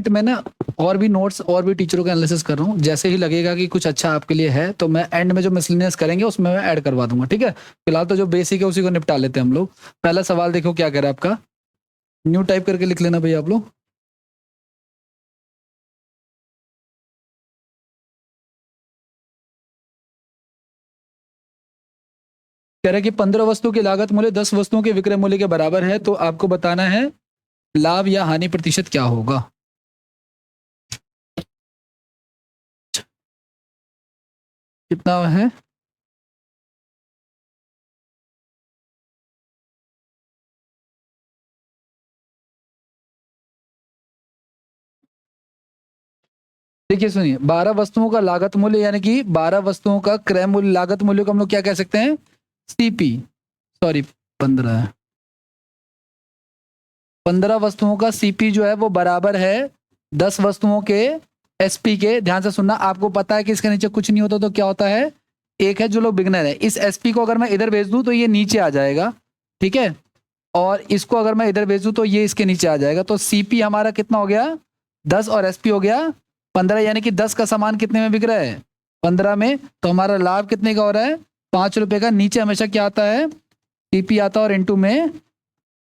मैं ना और भी नोट्स और भी टीचरों का एनालिसिस कर रहा हूँ, जैसे ही लगेगा कि कुछ अच्छा आपके लिए है तो मैं एंड में जो मिसलेनियस करेंगे उसमें मैं ऐड करवा दूंगा, ठीक है। फिलहाल तो जो बेसिक है उसी को निपटा लेते हैं हम लोग। पहला सवाल देखो क्या कह रहा है आपका, न्यू टाइप करके लिख लेना भैया आप लोग। कह रहा है कि 15 वस्तु की लागत मूल्य 10 वस्तुओं के विक्रय मूल्य के बराबर है, तो आपको बताना है लाभ या हानि प्रतिशत क्या होगा। कितना है? देखिए सुनिए, 12 वस्तुओं का लागत मूल्य यानी कि 12 वस्तुओं का क्रय मूल्य, लागत मूल्य को हम लोग क्या कह सकते हैं, सीपी। सॉरी, 15 है। 15 वस्तुओं का सीपी जो है वो बराबर है 10 वस्तुओं के एसपी के। ध्यान से सुनना, आपको पता है कि इसके नीचे कुछ नहीं होता तो क्या होता है, एक है जो लोग बिगनर है। इस एसपी को अगर मैं इधर भेज दूं तो ये नीचे आ जाएगा, ठीक है। और इसको अगर मैं इधर भेज दूं तो ये इसके नीचे आ जाएगा। तो सीपी हमारा कितना हो गया, 10, और एसपी हो गया 15, यानी कि 10 का सामान कितने में बिक रहा है, 15 में। तो हमारा लाभ कितने का हो रहा है, 5 रुपए का। नीचे हमेशा क्या आता है, सीपी आता है, और इनटू में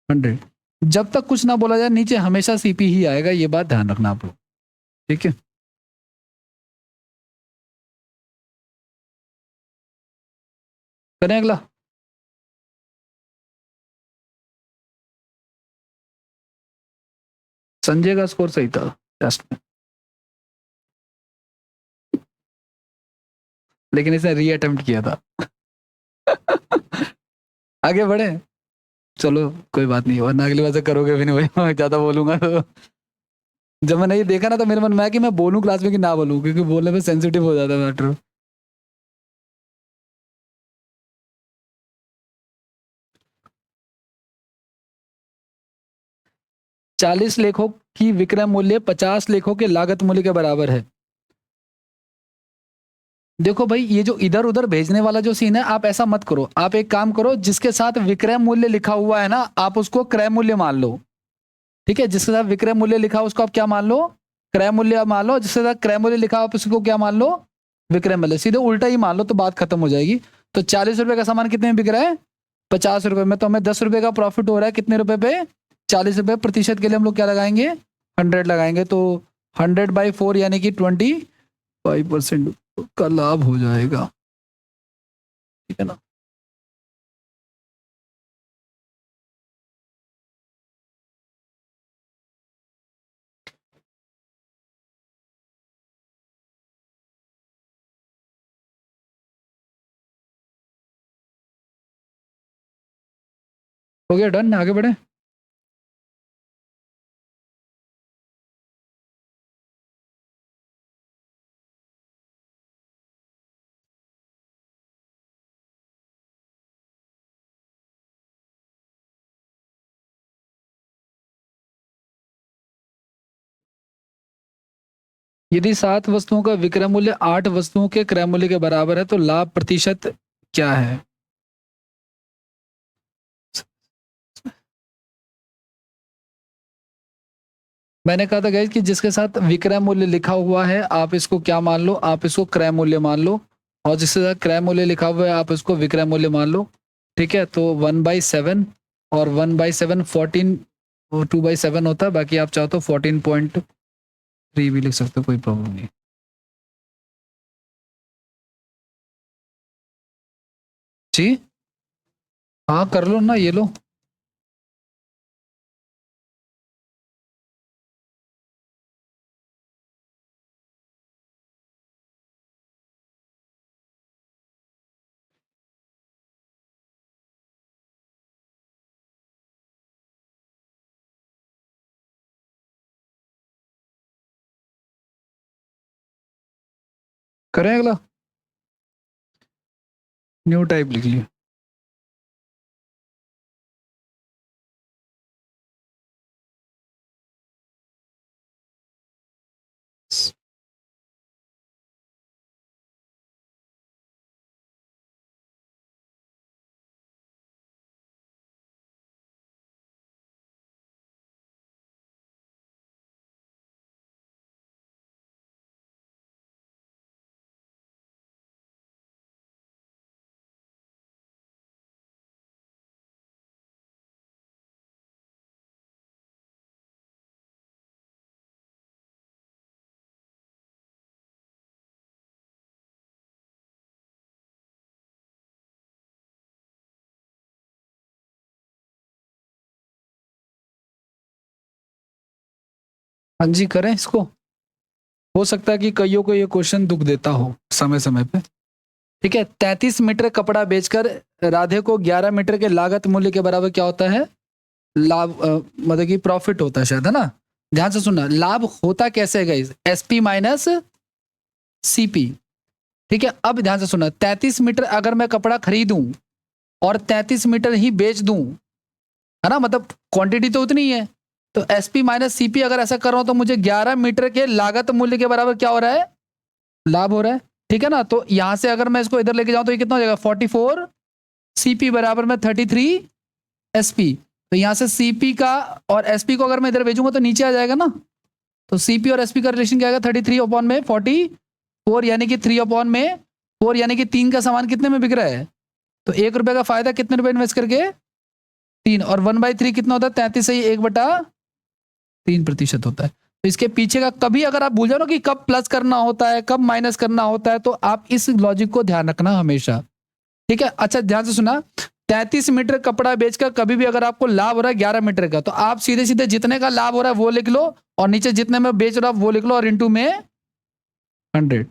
100। जब तक कुछ ना बोला जाए नीचे हमेशा सीपी ही आएगा, ये बात ध्यान रखना आप लोग, ठीक है। करें अगला। संजय का स्कोर सही था टेस्ट में, लेकिन इसने री अटेम्प्ट किया था। आगे बढ़े, चलो कोई बात नहीं, वरना अगली बार से करोगे भी नहीं भाई, मैं ज्यादा बोलूंगा तो। जब मैंने ये देखा ना तो मेरे मन में आया कि मैं बोलूं क्लास में कि ना बोलूं, क्योंकि बोलने में सेंसिटिव हो जाता है मैटर। 40 लेखों की विक्रय मूल्य 50 लेखों के लागत मूल्य के बराबर है। देखो भाई, ये जो इधर उधर भेजने वाला जो सीन है, आप ऐसा मत करो। आप एक काम करो, जिसके साथ विक्रय मूल्य लिखा हुआ है ना, आप उसको क्रय मूल्य मान लो, ठीक है। जिसके साथ विक्रय मूल्य लिखा है उसको आप क्या मान लो, क्रय मूल्य मान लो। जिसके साथ क्रय मूल्य लिखा है आप उसको क्या मान लो, विक्रय मूल्य। सीधे उल्टा ही मान लो तो बात खत्म हो जाएगी। तो 40 रुपए का सामान कितने में बिक रहा है, 50 रुपए में। तो हमें 10 रुपए का प्रॉफिट हो रहा है कितने रुपए पे, 40 रुपए। प्रतिशत के लिए हम लोग क्या लगाएंगे, 100 लगाएंगे। तो 100/4 यानी कि 25% का लाभ हो जाएगा, ठीक है ना। हो गया, डन, आगे बढ़े। यदि 7 वस्तुओं का विक्रय मूल्य 8 वस्तुओं के क्रय मूल्य के बराबर है तो लाभ प्रतिशत क्या है। मैंने कहा था गाइस कि जिसके साथ विक्रय मूल्य लिखा हुआ है आप इसको क्या मान लो, आप इसको क्रय मूल्य मान लो। और जिसके साथ क्रय मूल्य लिखा हुआ है आप इसको विक्रय मूल्य मान लो, ठीक है। तो 1/7, और 1/7 14, 2/7 होता है। बाकी आप चाहो तो 14.3 भी लिख सकते हो, कोई प्रॉब्लम नहीं। जी, हाँ कर लो ना, ये लो। करें अगला, न्यू टाइप लिख लिया। हाँ जी, करें इसको। हो सकता है कि कईयों को ये क्वेश्चन दुख देता हो समय समय पे। ठीक है, 33 मीटर कपड़ा बेचकर राधे को 11 मीटर के लागत मूल्य के बराबर क्या होता है? लाभ, मतलब कि प्रॉफिट होता है शायद, है ना? ध्यान से सुनना, लाभ होता कैसे है गाइस? SP minus CP. ठीक है, अब ध्यान से सुनना, 33 मीटर अगर मैं कपड़ा खरीदूं और 33 मीटर ही बेच दूं, है ना, मतलब क्वांटिटी तो उतनी ही है, तो एसपी माइनस सीपी अगर ऐसा कर रहा हूं तो मुझे 11 मीटर के लागत मूल्य के बराबर क्या हो रहा है? लाभ हो रहा है। ठीक है ना, तो यहां से अगर मैं इसको इधर लेके जाऊं तो ये कितना हो जाएगा? 44 सीपी बराबर में 33 एसपी। तो यहां से सीपी का और एसपी को अगर मैं इधर भेजूंगा तो नीचे आ जाएगा ना, तो सीपी और एसपी का रिलेशन क्या आएगा? 33 अपॉन में 44, यानी कि 3 अपॉन में 4, यानी कि 3 का सामान कितने में बिक रहा है? तो 1 रुपए का फायदा कितने रुपए इन्वेस्ट करके? 3, और 1/3 कितना होता है? 33 से ही 1/3% होता है। तो इसके पीछे का कभी अगर आप भूल जाओ ना कि कब प्लस करना होता है, कब माइनस करना होता है, तो आप इस लॉजिक को ध्यान रखना हमेशा। ठीक है, अच्छा ध्यान से सुना, 33 मीटर कपड़ा बेचकर कभी भी अगर आपको लाभ हो रहा है 11 मीटर का, तो आप सीधे सीधे जितने का लाभ हो रहा है वो लिख लो, और नीचे जितने में बेच रहा हूं वो लिख लो, और इंटू में 100।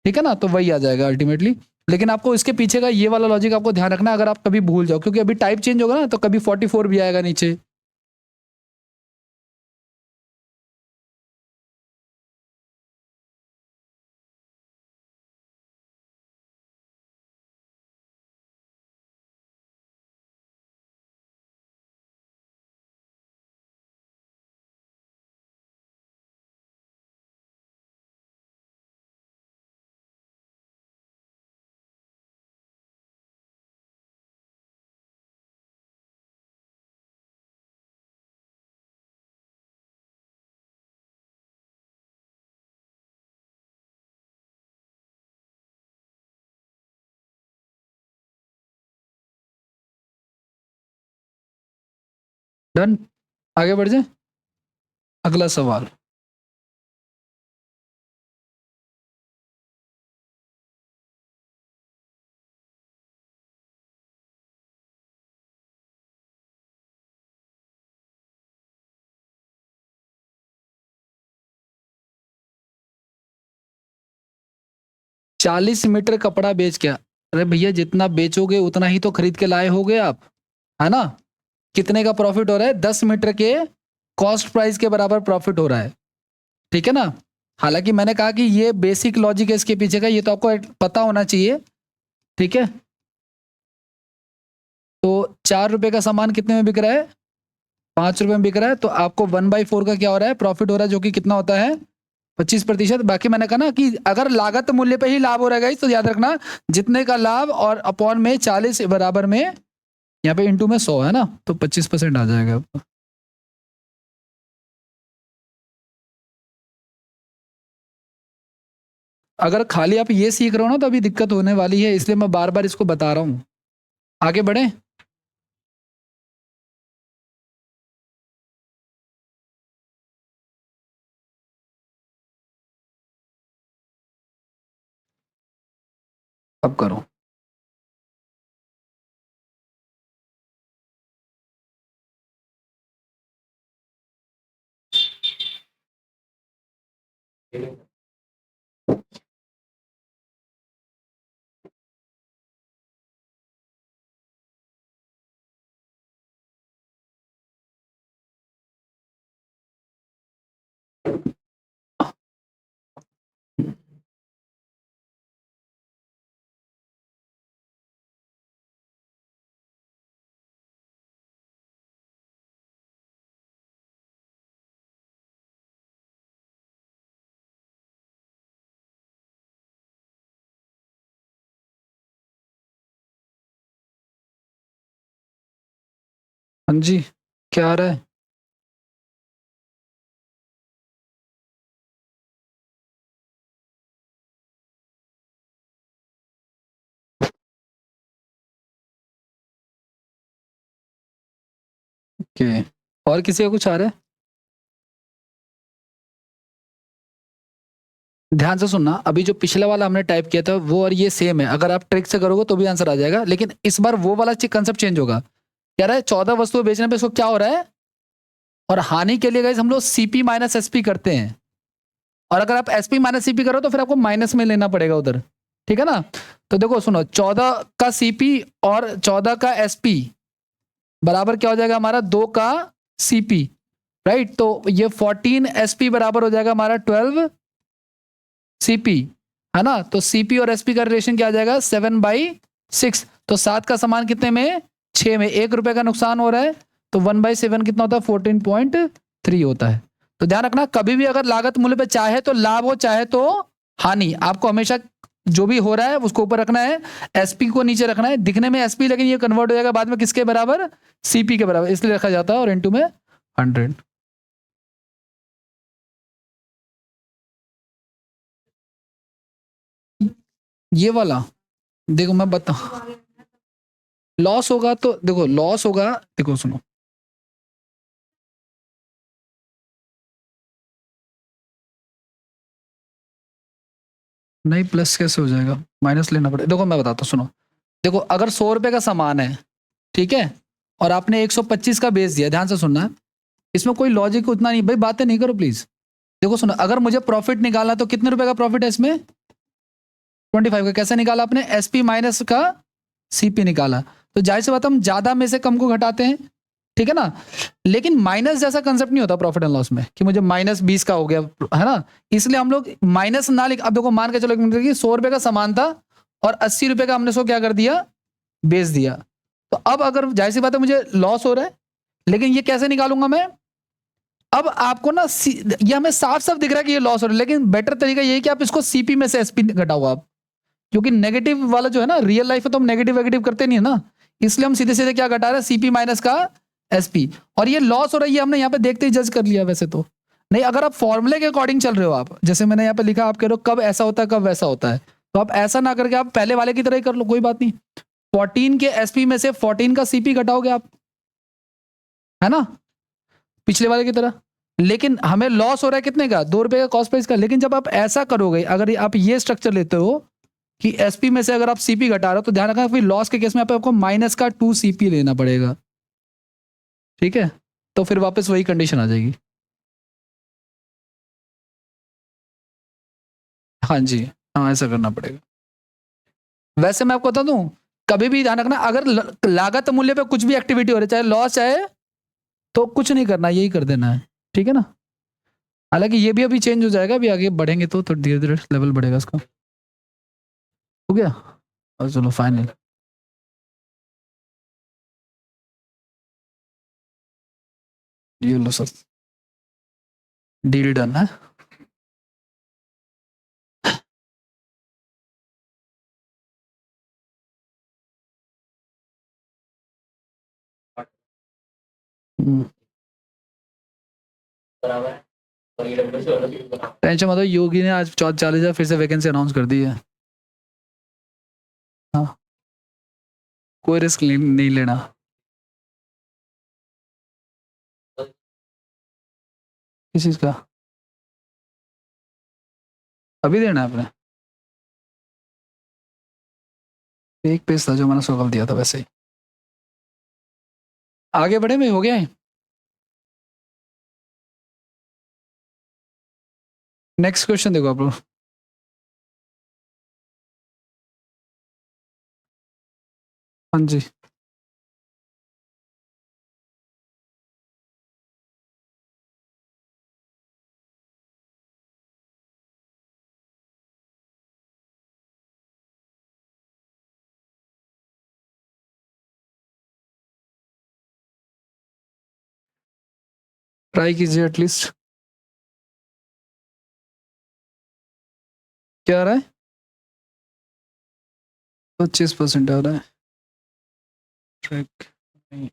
ठीक है ना, तो वही आ जाएगा अल्टीमेटली। लेकिन आपको इसके पीछे का ये वाला लॉजिक आपको ध्यान रखना, अगर आप कभी भूल जाओ, क्योंकि अभी टाइप चेंज होगा ना, तो कभी 44 भी आएगा नीचे। डन, आगे बढ़ जाए। अगला सवाल, चालीस मीटर कपड़ा बेच क्या? अरे भैया, जितना बेचोगे उतना ही तो खरीद के लाए होगे आप, है ना? कितने का प्रॉफिट हो रहा है? 10 मीटर के कॉस्ट प्राइस के बराबर प्रॉफिट हो रहा है। ठीक है ना? हालांकि मैंने कहा कि ये बेसिक लॉजिक है इसके पीछे का, ये तो आपको पता होना चाहिए। ठीक है, तो 4 रुपए का सामान कितने में बिक रहा है? 5 रुपए में बिक रहा है, तो आपको 1/4 का क्या हो रहा है? प्रॉफिट हो रहा है, जो कि कितना होता है? 25%। बाकी मैंने कहा ना कि अगर लागत मूल्य पे ही लाभ हो रहा है तो याद रखना, जितने का लाभ और अपॉन में 40 बराबर में, यहाँ पे इंटू में 100, है ना, तो 25% आ जाएगा। अगर खाली आप ये सीख रहे हो ना तो अभी दिक्कत होने वाली है, इसलिए मैं बार बार इसको बता रहा हूं। आगे बढ़े। अब करो। हाँ जी, क्या आ रहा है? ओके, और किसी का कुछ आ रहा है? ध्यान से सुनना, अभी जो पिछले वाला हमने टाइप किया था वो और ये सेम है, अगर आप ट्रिक से करोगे तो भी आंसर आ जाएगा, लेकिन इस बार वो वाला कंसेप्ट चेंज होगा। कह रहा है 14 वस्तुएं बेचने पे इसको क्या हो रहा है? और हानि के लिए गाइस हम लोग सीपी माइनस एसपी करते हैं, और अगर आप एसपी माइनस सीपी करो तो फिर आपको माइनस में लेना पड़ेगा उधर, ठीक है ना। तो देखो सुनो, 14 का सीपी और 14 का एसपी बराबर क्या हो जाएगा हमारा, 2 का सीपी, राइट। तो ये 14 एसपी बराबर हो जाएगा हमारा 12 सीपी, है ना। तो सीपी और एसपी का रिलेशन क्या आ जाएगा, 7/6। तो 7 का समान कितने में, 6 में, 1 रुपए का नुकसान हो रहा है, तो 1/7 कितना होता है, 14.3 होता है। तो ध्यान रखना, कभी भी अगर लागत मूल्य पे चाहे तो लाभ हो चाहे तो हानि, आपको हमेशा जो भी हो रहा है उसको ऊपर रखना है, एसपी को नीचे रखना है। दिखने में एसपी, लेकिन ये कन्वर्ट हो जाएगा बाद में किसके बराबर, सीपी के बराबर, इसलिए रखा जाता है, और इनटू में 100। ये वाला देखो मैं बता, लॉस होगा तो देखो, लॉस होगा, देखो सुनो, नहीं प्लस कैसे हो जाएगा, माइनस लेना पड़ेगा। देखो मैं बताता हूँ, सुनो, देखो अगर 100 रुपए का सामान है, ठीक है, और आपने 125 का बेच दिया, ध्यान से सुनना, इसमें कोई लॉजिक उतना नहीं, भाई बातें नहीं करो प्लीज। देखो सुनो, अगर मुझे प्रॉफिट निकालना तो कितने रुपए का प्रॉफिट है इसमें, 25 का। कैसे निकाला आपने, एसपी माइनस का सीपी निकाला, तो जाहिर सी बात हम ज्यादा में से कम को घटाते हैं, ठीक है ना। लेकिन माइनस जैसा कंसेप्ट नहीं होता प्रॉफिट एंड लॉस में कि मुझे -20 का हो गया, है ना। इसलिए हम लोग माइनस ना लिख, अब देखो मान के चलो 100 रुपए का सामान था और 80 रुपए का हमने उसको क्या कर दिया, बेच दिया। तो अब अगर जाहिर सी बात है मुझे लॉस हो रहा है, लेकिन ये कैसे निकालूंगा मैं, अब आपको ना ये हमें साफ साफ दिख रहा है कि ये लॉस हो रहा है, लेकिन बेटर तरीका ये है कि आप इसको सीपी में से एसपी घटाओ आप, क्योंकि नेगेटिव वाला जो है ना, रियल लाइफ में तो हम नेगेटिव वेगेटिव करते नहीं है ना, इसलिए हम सीधे सीधे क्या घटा रहे हैं, सीपी माइनस का एसपी। और ये लॉस हो रहा है, ये हमने यहाँ पे देखते ही जज कर लिया वैसे तो। नहीं, अगर आप फॉर्मूले के अकॉर्डिंग चल रहे हो, आप जैसे मैंने यहाँ पे लिखा, आप कह रहे हो कब ऐसा होता है कब वैसा होता है, तो आप ऐसा ना करके आप पहले वाले की तरह ही कर लो, कोई बात नहीं। 14 के एसपी में से 14 का सीपी घटाओगे आप, है ना, पिछले वाले की तरह। लेकिन हमें लॉस हो रहा है कितने का, 2 रुपए का कॉस्ट प्राइस का। लेकिन जब आप ऐसा करोगे, अगर आप ये स्ट्रक्चर लेते हो कि एसपी में से अगर आप सीपी घटा रहे हो, तो ध्यान रखना फिर लॉस के केस में आपको माइनस का 2 सीपी लेना पड़ेगा, ठीक है। तो फिर वापस वही कंडीशन आ जाएगी। हाँ जी, हाँ ऐसा करना पड़ेगा। वैसे मैं आपको बता दूं, कभी भी ध्यान रखना, अगर लागत मूल्य पे कुछ भी एक्टिविटी हो रही है, चाहे लॉस चाहे, तो कुछ नहीं करना, यही कर देना है, ठीक है ना। हालांकि ये भी अभी चेंज हो जाएगा, अभी आगे बढ़ेंगे तो धीरे धीरे लेवल बढ़ेगा इसका। हो गया, और चलो फाइनल, ये लो सर, डील डन है। टेंशन मत लो, योगी ने आज 40,000 फिर से वैकेंसी अनाउंस कर दी है। हाँ, कोई रिस्क नहीं लेना। किस चीज का, अभी देना है आपने, एक पेज था जो मैंने सौगल दिया था वैसे ही। आगे बढ़े में हो गया है। नेक्स्ट क्वेश्चन देखो आप लोग। हाँ जी, ट्राई कीजिए एटलीस्ट। क्या आ रहा है, 25% आ रहा है, ट्रैक नहीं।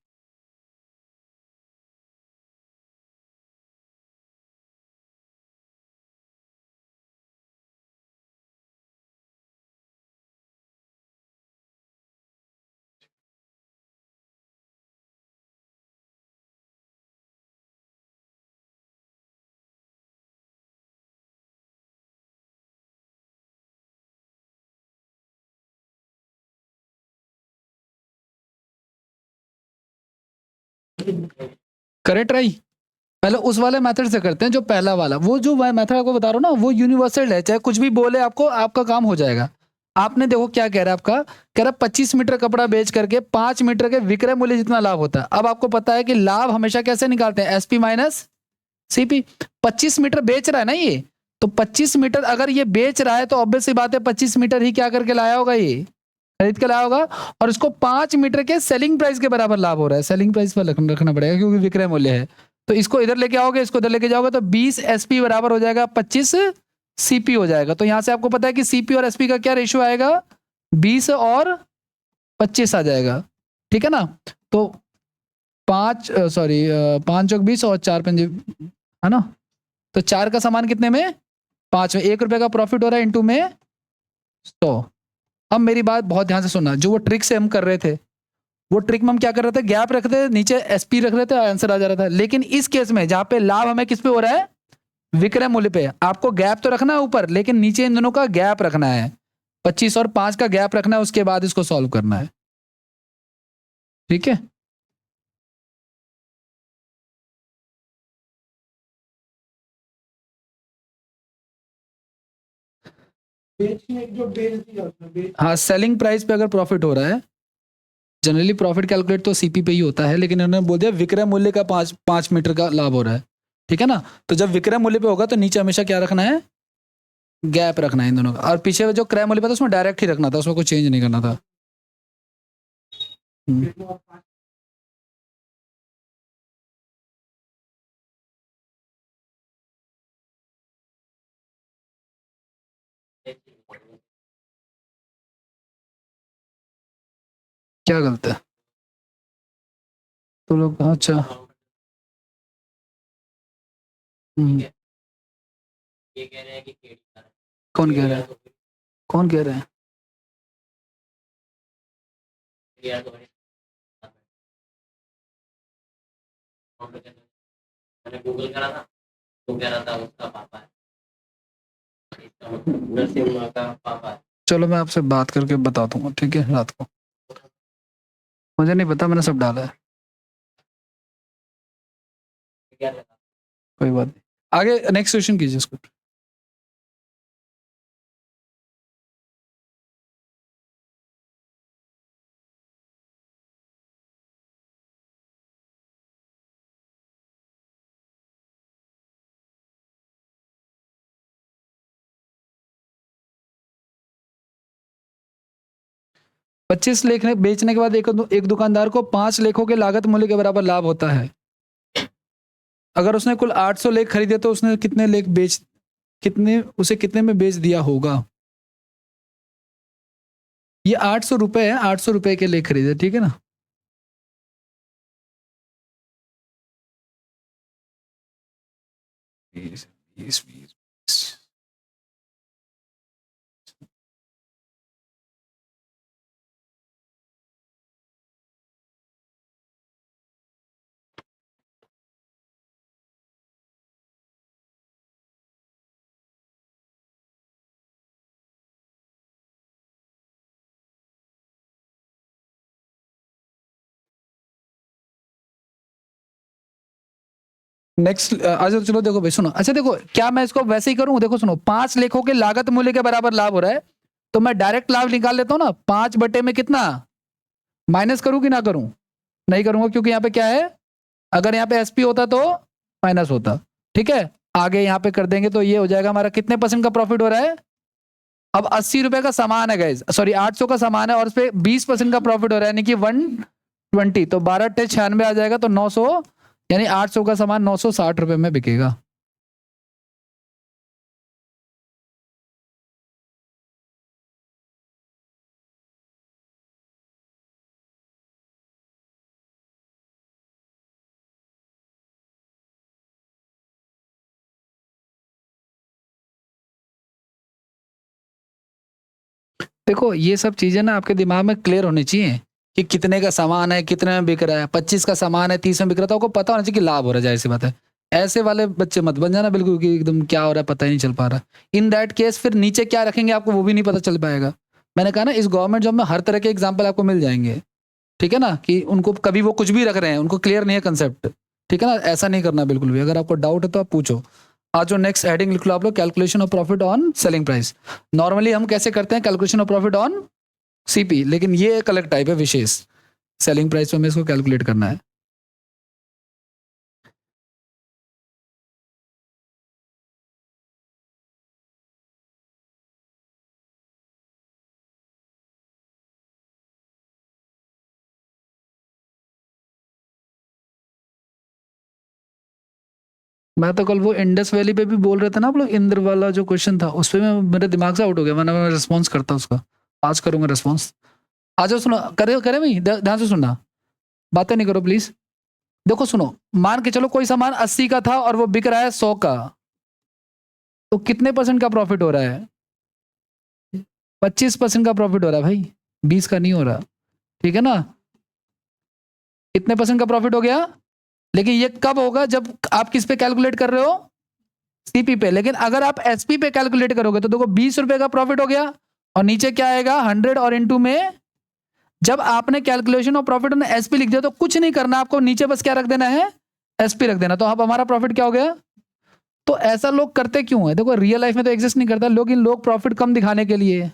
करे ट्राई, पहले उस वाले मेथड से करते हैं जो पहला वाला, वो जो मैं मेथड आपको बता रहा हूँ ना वो यूनिवर्सल है, चाहे कुछ भी बोले आपको आपका काम हो जाएगा। आपने देखो क्या कह रहा है आपका, कह रहा 25 मीटर कपड़ा बेच करके 5 मीटर के विक्रय मूल्य जितना लाभ होता है। अब आपको पता है कि लाभ हमेशा कैसे निकालते हैं, एसपी माइनस सीपी। 25 मीटर बेच रहा है ना ये, तो 25 मीटर अगर ये बेच रहा है तो ऑब्वियस सी बात है 25 मीटर ही क्या करके लाया होगा, ये खरीद के लाया होगा, और इसको 5 मीटर के सेलिंग प्राइस के बराबर लाभ हो रहा है। सेलिंग प्राइस पर रखना पड़ेगा क्योंकि विक्रय मूल्य है। तो इसको इधर लेके आओगे, इसको इधर लेके जाओगे तो 20 एसपी बराबर हो जाएगा 25 सीपी हो जाएगा। तो यहां से आपको पता है कि सीपी और एसपी का क्या रेशियो आएगा, 20 और 25 आ जाएगा, ठीक है ना। तो 5 चौक 20 और 4 पंजे, है ना। तो 4 का सामान कितने में, 5 में, 1 रुपए का प्रॉफिट हो रहा है इंटू में 100। अब मेरी बात बहुत ध्यान से सुनना, जो वो ट्रिक से हम कर रहे थे, वो ट्रिक में हम क्या कर रहे थे, गैप रखते थे, नीचे एसपी रख रहे थे, आंसर आ जा रहा था। लेकिन इस केस में जहां पे लाभ हमें किस पे हो रहा है, विक्रय मूल्य पे, आपको गैप तो रखना है ऊपर, लेकिन नीचे इन दोनों का गैप रखना है, 25 और 5 का गैप रखना है, उसके बाद इसको सॉल्व करना है, ठीक है। हाँ, सेलिंग प्राइस पे अगर प्रॉफिट हो रहा है, जनरली प्रॉफिट कैलकुलेट तो सीपी पे ही होता है, लेकिन इन्होंने बोल दिया विक्रय मूल्य का 5 मीटर का लाभ हो रहा है, ठीक है ना। तो जब विक्रय मूल्य पे होगा तो नीचे हमेशा क्या रखना है, गैप रखना है इन दोनों का, और पीछे जो क्रय मूल्य पे था उसमें डायरेक्ट ही रखना था, उसमें कोई चेंज नहीं करना था। क्या गलत है तो लोग, अच्छा ये कह रहे हैं कि कौन कह रहा है, कौन कह रहे हैं, मैंने गूगल करा था तो कह रहा था उसका पापा है, नरसिम्हा का पापा है। चलो मैं आपसे बात करके बता दूंगा, ठीक है, रात को। मुझे नहीं पता, मैंने सब डाला है, कोई बात नहीं। आगे नेक्स्ट क्वेश्चन कीजिए इसको। पच्चीस लेख बेचने के बाद एक दुकानदार को 5 लेखों के लागत मूल्य के बराबर लाभ होता है। अगर उसने कुल 800 लेख खरीदे तो उसने कितने लेख उसे कितने में बेच दिया होगा। ये 800 रुपए है, 800 रुपए के लेख खरीदे, ठीक है ना। नेक्स्ट अच्छा चलो देखो भाई सुनो, अच्छा देखो क्या मैं इसको वैसे ही करूं, देखो सुनो, 5 लेखों के लागत मूल्य के बराबर लाभ हो रहा है, तो मैं डायरेक्ट लाभ निकाल लेता हूं ना, 5 बटे में कितना माइनस करूं कि ना करूं, नहीं करूंगा क्योंकि यहाँ पे क्या है, अगर यहाँ पे एसपी होता तो माइनस होता, ठीक है। आगे यहाँ पे कर देंगे तो ये हो जाएगा हमारा कितने % का प्रॉफिट हो रहा है, अब 80 रुपए का सामान है गाइज, सॉरी 800 का सामान है और उस पर 20% का प्रॉफिट हो रहा है, यानी कि 120, तो 12 टे 96 आ जाएगा, तो 900, यानी 800 का सामान 960 रुपए में बिकेगा। देखो ये सब चीजें ना आपके दिमाग में क्लियर होनी चाहिए कि कितने का सामान है, कितने में बिक रहा है, 25 का सामान है, 30 में बिक रहा था, आपको पता होना चाहिए कि लाभ हो रहा है, जाहिर सी बात है। ऐसे वाले बच्चे मत बन जाना बिल्कुल कि एकदम क्या हो रहा है पता ही नहीं चल पा रहा। इन दैट केस फिर नीचे क्या रखेंगे आपको वो भी नहीं पता चल पाएगा। मैंने कहा ना इस गवर्नमेंट जॉब में हर तरह के एग्जाम्पल आपको मिल जाएंगे, ठीक है ना, कि उनको कभी वो कुछ भी रख रहे हैं, उनको क्लियर नहीं है कंसेप्ट, ठीक है ना, ऐसा नहीं करना बिल्कुल भी। अगर आपको डाउट है तो आप पूछो। आज जो नेक्स्ट हेडिंग लिख लो आप लोग, calculation of profit on selling price. Normally हम कैसे करते हैं calculation of profit on CP, लेकिन ये एक अलग टाइप है विशेष, सेलिंग प्राइस पे हमें इसको कैलकुलेट करना है। मैं तो कल वो इंडस वैली पे भी बोल रहे थे ना आप लोग, इंद्र वाला जो क्वेश्चन था उस पे मैं मेरे दिमाग से आउट हो गया, मैं रिस्पॉन्स करता उसका। आज करूंगा रिस्पॉन्स। आ जाओ, सुनो, करे करे भाई, ध्यान से सुनना, बातें नहीं करो प्लीज। देखो सुनो, मान के चलो कोई सामान 80 का था और वो बिक रहा है 100 का, तो कितने परसेंट का प्रॉफिट हो रहा है? 25% का प्रॉफिट हो रहा है भाई, 20 का नहीं हो रहा। ठीक है ना, कितने परसेंट का प्रॉफिट हो गया? लेकिन ये कब होगा? जब आप किस पे कैलकुलेट कर रहे हो? सीपी पे। लेकिन अगर आप एसपी पे कैलकुलेट करोगे तो देखो 20 रुपए का प्रॉफिट हो गया, और नीचे क्या आएगा? 100 और इंटू में। जब आपने calculation of profit on SP लिख दिया तो कुछ नहीं करना आपको, नीचे बस क्या रख देना है? एसपी रख देना। तो अब हमारा प्रॉफिट क्या हो गया? तो ऐसा लोग करते क्यों है? देखो रियल लाइफ में तो एग्जिस्ट नहीं करता, लेकिन लोग प्रॉफिट कम दिखाने के लिए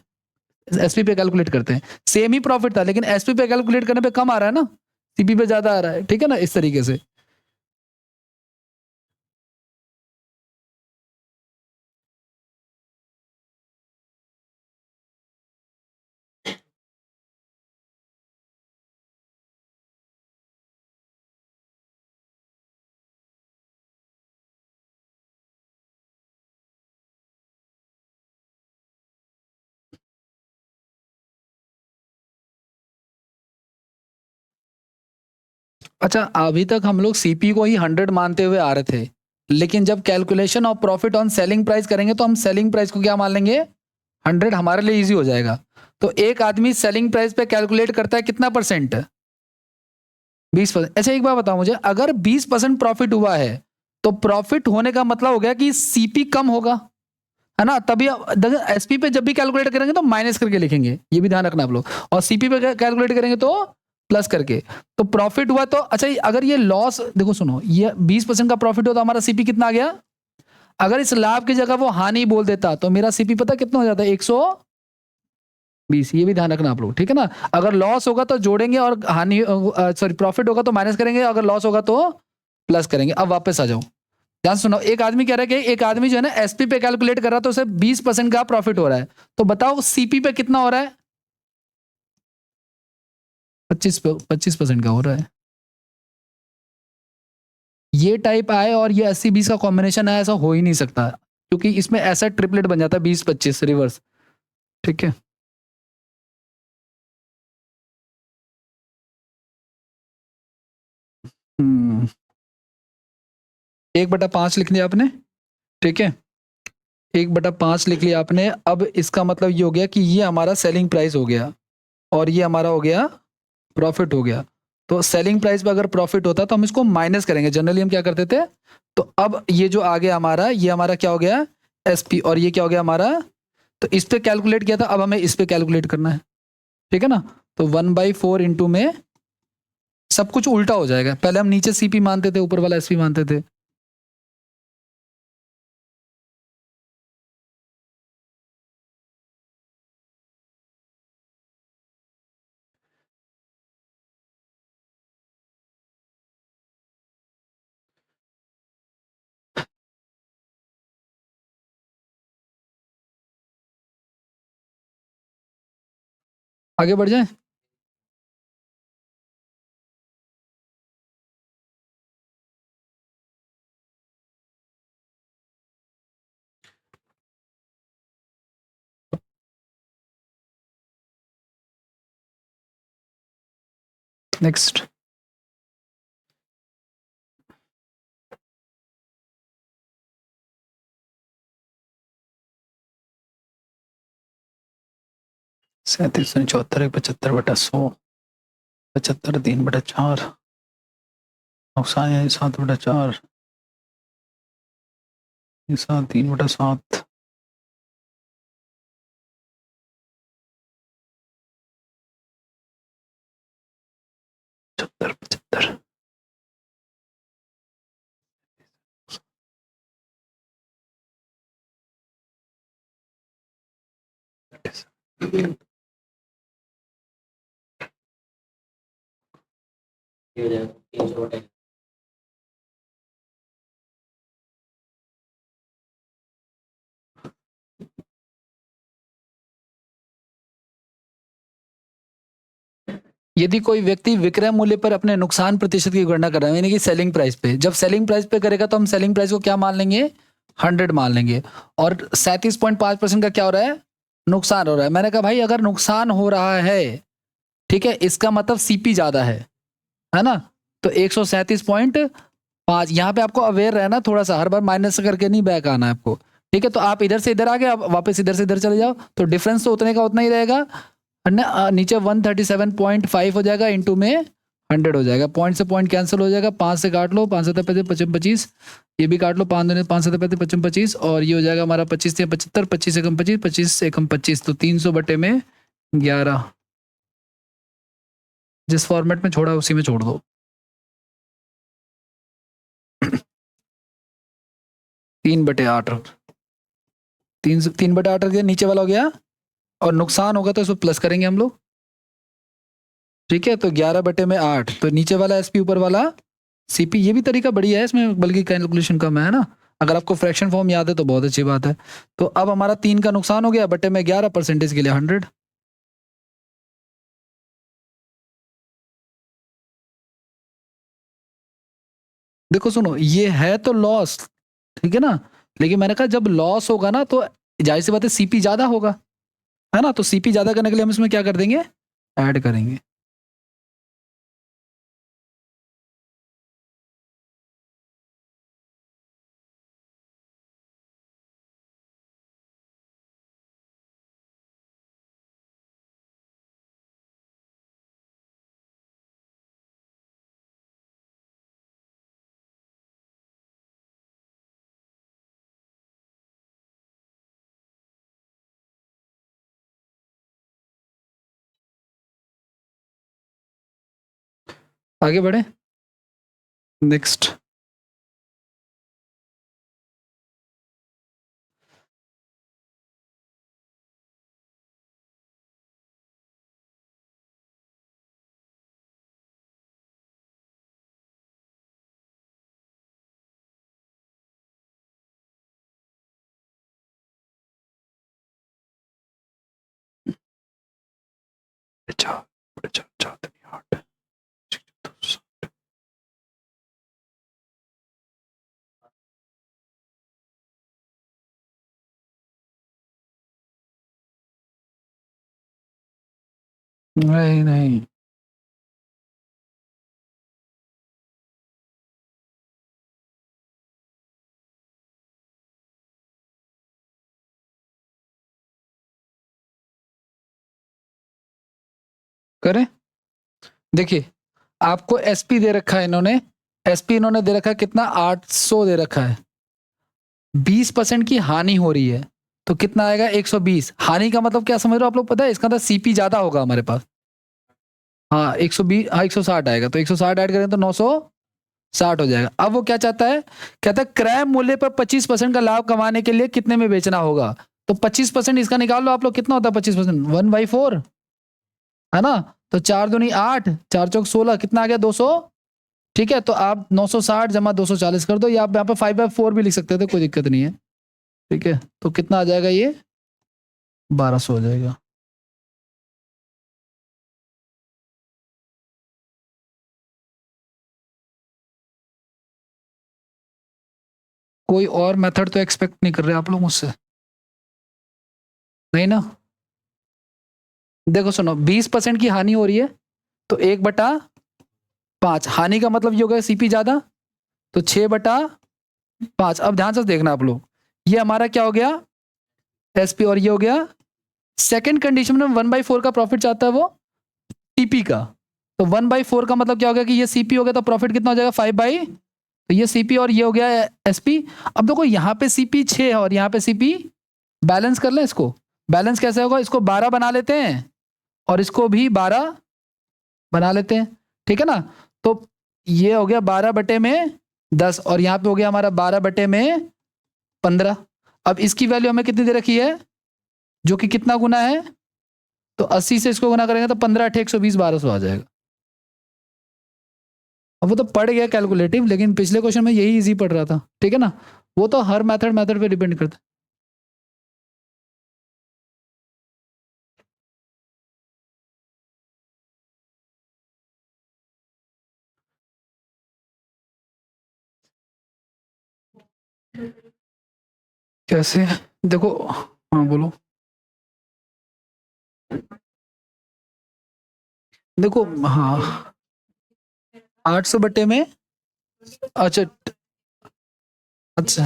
एसपी पे कैलकुलेट करते हैं। सेम ही प्रॉफिट था लेकिन एसपी पे कैलकुलेट करने पे कम आ रहा है ना, सीपी पे ज्यादा आ रहा है। ठीक है ना, इस तरीके से। अच्छा, अभी तक हम लोग सीपी को ही 100 मानते हुए आ रहे थे, लेकिन जब calculation of profit on selling price करेंगे तो हम सेलिंग प्राइस को क्या मान लेंगे? 100। हमारे लिए इजी हो जाएगा। तो एक आदमी सेलिंग प्राइस पे कैलकुलेट करता है कितना परसेंट? 20%। अच्छा एक बात बताओ मुझे, अगर 20% प्रॉफिट हुआ है तो प्रॉफिट होने का मतलब हो गया कि सीपी कम होगा, है ना? तभी एसपी पे जब भी कैलकुलेट करेंगे तो माइनस करके लिखेंगे, ये भी ध्यान रखना आप लोग। और सीपी पे कैलकुलेट करेंगे तो प्लस करके। तो प्रॉफिट हुआ तो अच्छा, अगर ये लॉस, देखो सुनो, ये 20% का प्रॉफिट हो तो हमारा सीपी कितना आ गया? अगर इस लाभ की जगह वो हानि बोल देता तो मेरा सीपी पता कितना हो जाता है? 120। ये भी ध्यान रखना आप लोग, ठीक है ना? अगर लॉस होगा तो जोड़ेंगे, और हानि सॉरी प्रॉफिट होगा तो माइनस करेंगे, अगर लॉस होगा तो प्लस करेंगे। अब वापस आ जाओ, ध्यान सुनो। एक आदमी कह रहा है कि एक आदमी जो है ना एसपी पे कैलकुलेट कर रहा है तो उसे 20% का प्रॉफिट हो रहा है, तो बताओ सीपी पे कितना हो रहा है? 25% का हो रहा है। ये टाइप आए और ये 80-20 का कॉम्बिनेशन आए, ऐसा हो ही नहीं सकता, क्योंकि इसमें ऐसा ट्रिपलेट बन जाता है 20-25 रिवर्स। ठीक है। 1/5 लिख लिया आपने, ठीक है। 1/5 लिख लिया आपने। अब इसका मतलब ये हो गया कि ये हमारा सेलिंग प्राइस हो गया, और ये हमारा हो गया प्रॉफिट हो गया। तो सेलिंग प्राइस पे अगर प्रॉफिट होता तो हम इसको माइनस करेंगे, जनरली हम क्या करते थे। तो अब ये जो आ गया हमारा, ये हमारा क्या हो गया? एसपी। और ये क्या हो गया हमारा? तो इस पे कैलकुलेट किया था, अब हमें इस पे कैलकुलेट करना है। ठीक है ना? तो 1/4 इंटू में सब कुछ उल्टा हो जाएगा। पहले हम नीचे सीपी मानते थे, ऊपर वाला एसपी मानते थे। आगे बढ़ जाए। नेक्स्ट। सैंतीस सौ चौहत्तर 75/100, 75 3/4, नुकसान है 7/4, 3/7। 75/75। ये हो जाएगा 300/11। यदि कोई व्यक्ति विक्रय मूल्य पर अपने नुकसान प्रतिशत की गणना कर रहा है, यानी कि सेलिंग प्राइस पे, जब सेलिंग प्राइस पे करेगा तो हम सेलिंग प्राइस को क्या मान लेंगे, 100 मान लेंगे, और 37.5% का क्या हो रहा है, नुकसान हो रहा है। मैंने कहा भाई अगर नुकसान हो रहा है, ठीक है, इसका मतलब सीपी ज्यादा है ना, तो 137.5, यहाँ पे आपको अवेयर रहना थोड़ा सा, हर बार माइनस करके नहीं बैक आना है आपको, ठीक है। तो आप इधर से इधर आ गए, आप वापस इधर से इधर चले जाओ, तो डिफरेंस तो उतने का उतना ही रहेगा, नीचे 137.5 हो जाएगा, इंटू में 100 हो जाएगा, पॉइंट से पॉइंट कैंसिल हो जाएगा, 5 से काट लो, 5 7 55 25, ये भी काट लो, 5 7 55 25, और ये हो जाएगा हमारा 25 से 75, 25 एकम 25, 25 से एकम 25, तो 300/11, जिस फॉर्मेट में छोड़ा उसी में छोड़ दो। 3/8, 3/8 के नीचे वाला हो गया, और नुकसान होगा तो इसको प्लस करेंगे हम लोग, ठीक है। तो 11/8, तो नीचे वाला एसपी ऊपर वाला सीपी, ये भी तरीका बढ़िया है इसमें, बल्कि कैलकुलेशन कम है ना। अगर आपको फ्रैक्शन फॉर्म याद है तो बहुत अच्छी बात है। तो अब हमारा 3 का नुकसान हो गया, बटे में 11, परसेंटेज के लिए 100। देखो सुनो, ये है तो लॉस, ठीक है ना, लेकिन मैंने कहा जब लॉस होगा ना तो जाहिर सी बात है सीपी ज्यादा होगा, है ना, तो सीपी ज्यादा करने के लिए हम इसमें क्या कर देंगे, ऐड करेंगे। आगे बढ़े, नेक्स्ट। नहीं नहीं, करें, देखिए आपको एसपी दे रखा है इन्होंने, एसपी इन्होंने दे रखा है कितना, 800 दे रखा है, 20% की हानि हो रही है, तो कितना आएगा, 120। हानि का मतलब क्या समझ रहे हो आप लोग, पता है इसका मतलब सीपी ज्यादा होगा हमारे पास, हाँ 120, हाँ 160 आएगा, तो 160 ऐड करें तो 960 हो जाएगा। अब वो क्या चाहता है, कहता है क्रय मूल्य पर 25% का लाभ कमाने के लिए कितने में बेचना होगा, तो 25% इसका निकाल लो आप लोग, कितना होता है 25%, 1/4, है ना, तो 4 दूनी 8, 4 चौक 16, कितना आ गया 200, ठीक है। तो आप 960 जमा 240 कर दो, या आप यहाँ पे 5/4 भी लिख सकते थे, कोई दिक्कत नहीं है, ठीक है। तो कितना आ जाएगा, ये 1200 हो जाएगा। कोई और मेथड तो एक्सपेक्ट नहीं कर रहे आप लोग मुझसे, नहीं ना। देखो सुनो, 20% की हानि हो रही है, तो 1/5, हानि का मतलब ये हो गया सीपी ज्यादा, तो 6/5। अब ध्यान से देखना आप लोग, ये हमारा क्या हो गया, एसपी, और ये हो गया सेकंड कंडीशन में 1/4 का प्रॉफिट चाहता है वो टीपी का, तो 1/4 का मतलब क्या हो गया कि ये सीपी हो गया, तो प्रॉफिट कितना हो जाएगा 5/, तो ये सीपी और ये हो गया एसपी। अब देखो यहाँ पे सीपी 6 है और यहाँ पे सीपी, बैलेंस कर लें इसको, बैलेंस कैसे होगा, इसको 12 बना लेते हैं और इसको भी 12 बना लेते हैं, ठीक है ना। तो ये हो गया 12/10, और यहाँ पे हो गया हमारा 12/15। अब इसकी वैल्यू हमें कितनी दे रखी है, जो कि कितना गुना है, तो 80 से इसको गुना करेंगे तो 15 8 120 1200 आ जाएगा। अब वो तो पढ़ गया कैलकुलेटिव, लेकिन पिछले क्वेश्चन में यही इजी पढ़ रहा था, ठीक है ना। वो तो हर मेथड पे डिपेंड करता है। कैसे, देखो, हाँ बोलो। देखो, हाँ 800 बटे में, अच्छा अच्छा,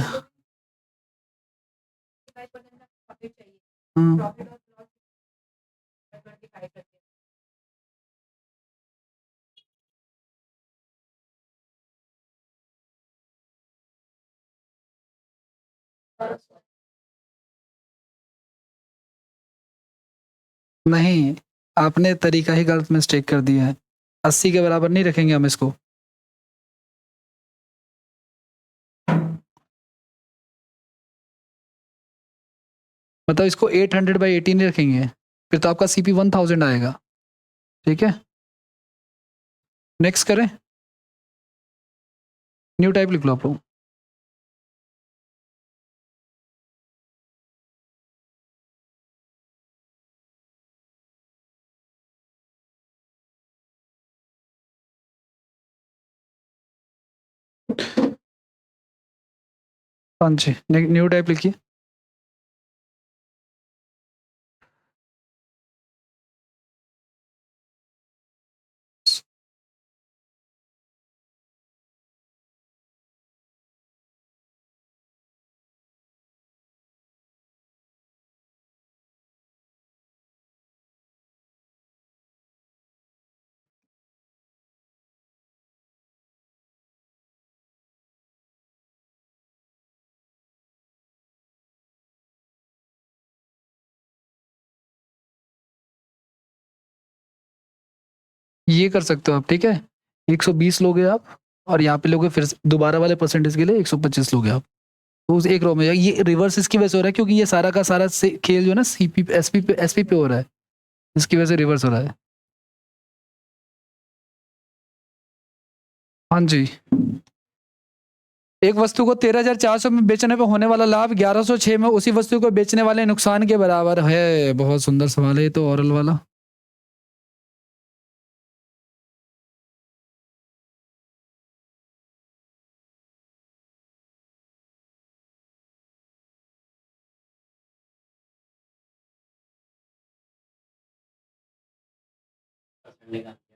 हम्म, नहीं, आपने तरीका ही गलत मिस्टेक कर दिया है। 80 के बराबर नहीं रखेंगे हम इसको। मतलब इसको 800/80 नहीं रखेंगे, फिर तो आपका सीपी 1000 आएगा, ठीक है। नेक्स्ट करें, न्यू टाइप लिख लो आप लोग। हाँ जी, न्यू टाइप लिखिए। ये कर सकते हो आप, ठीक है। 120 लोगे आप, और यहाँ पे लोगे फिर दोबारा वाले परसेंटेज के लिए 125 लोगे आप, तो उस एक रो में जाएगा। ये रिवर्स इसकी वजह से हो रहा है, क्योंकि ये सारा का सारा खेल जो है ना सीपी एसपी पे हो रहा है, इसकी वजह से रिवर्स हो रहा है। हाँ जी, एक वस्तु को 13,400 में बेचने पे होने वाला लाभ 1106 में उसी वस्तु को बेचने वाले नुकसान के बराबर है। बहुत सुंदर सवाल है ये तो, ओरल वाला। निकाल दिया।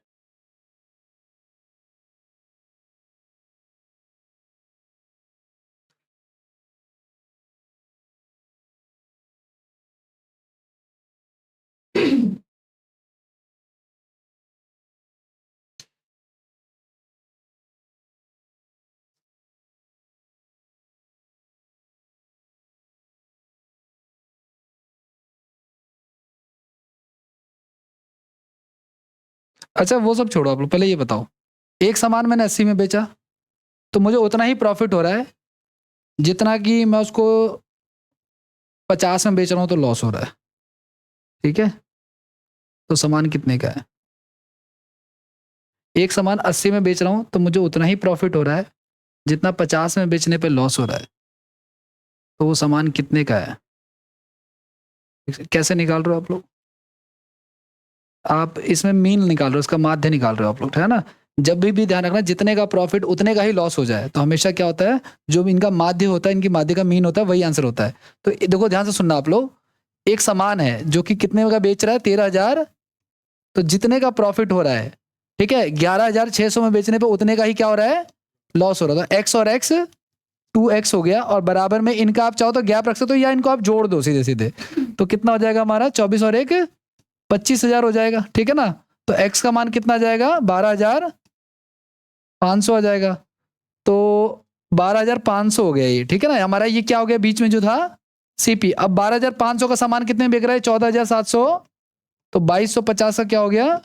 अच्छा वो सब छोड़ो आप लोग, पहले ये बताओ, एक सामान मैंने 80 में बेचा, तो मुझे उतना ही प्रॉफिट हो रहा है जितना कि मैं उसको 50 में बेच रहा हूँ तो लॉस हो रहा है, ठीक है। तो सामान कितने का है? एक सामान 80 में बेच रहा हूँ तो मुझे उतना ही प्रॉफिट हो रहा है जितना 50 में बेचने पे लॉस हो रहा है, तो वो सामान कितने का है? कैसे निकाल रहे हो आप लोग? आप इसमें मीन निकाल रहे हो, इसका माध्य निकाल रहे हो आप लोग, है ना। जब भी ध्यान रखना, जितने का प्रॉफिट उतने का ही लॉस हो जाए, तो हमेशा क्या होता है, जो इनका माध्य होता है, इनकी माध्य का मीन होता है, वही आंसर होता है। तो देखो ध्यान से सुनना आप लोग, एक सामान है जो कि कितने का बेच रहा है, 13,000, तो जितने का प्रॉफिट हो रहा है, ठीक है, 11,600 में बेचने पे उतने का ही क्या हो रहा है, लॉस हो रहा था। एक्स और एक्स 2x हो गया, और बराबर में इनका आप चाहो तो गैप रख सकते हो, या इनको आप जोड़ दो सीधे सीधे, तो कितना हो जाएगा हमारा, 24 और 1 25,000 हो जाएगा, ठीक है ना। तो x का मान कितना जाएगा, 12,500 आ जाएगा, तो 12,500 हो गया ये, ठीक है ना। हमारा ये क्या हो गया बीच में जो था, सीपी। अब 12,500 का सामान कितने में बिक रहा है, 14,700, तो 2,250 का क्या हो गया।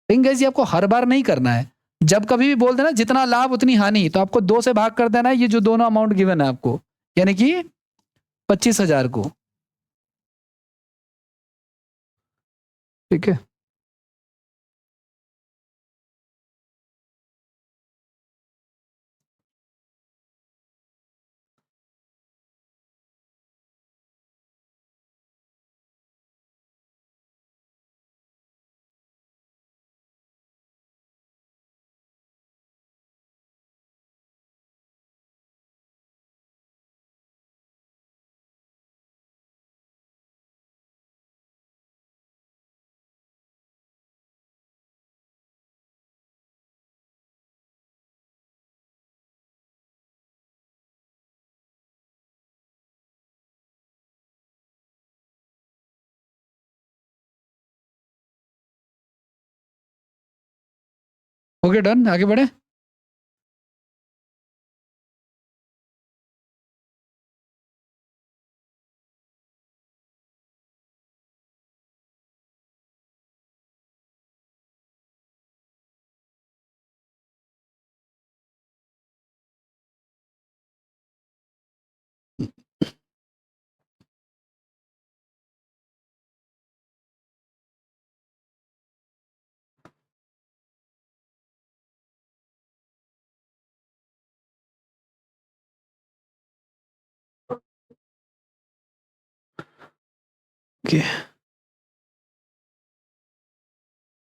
लेकिन गाइस ये आपको हर बार नहीं करना है, जब कभी भी बोल देना जितना लाभ उतनी हानि, तो आपको 2 से भाग कर देना है ये जो दोनों अमाउंट गिवन है आपको, यानी कि 25,000 को। ठीक है। ओके डन, आगे बढ़े। ओके,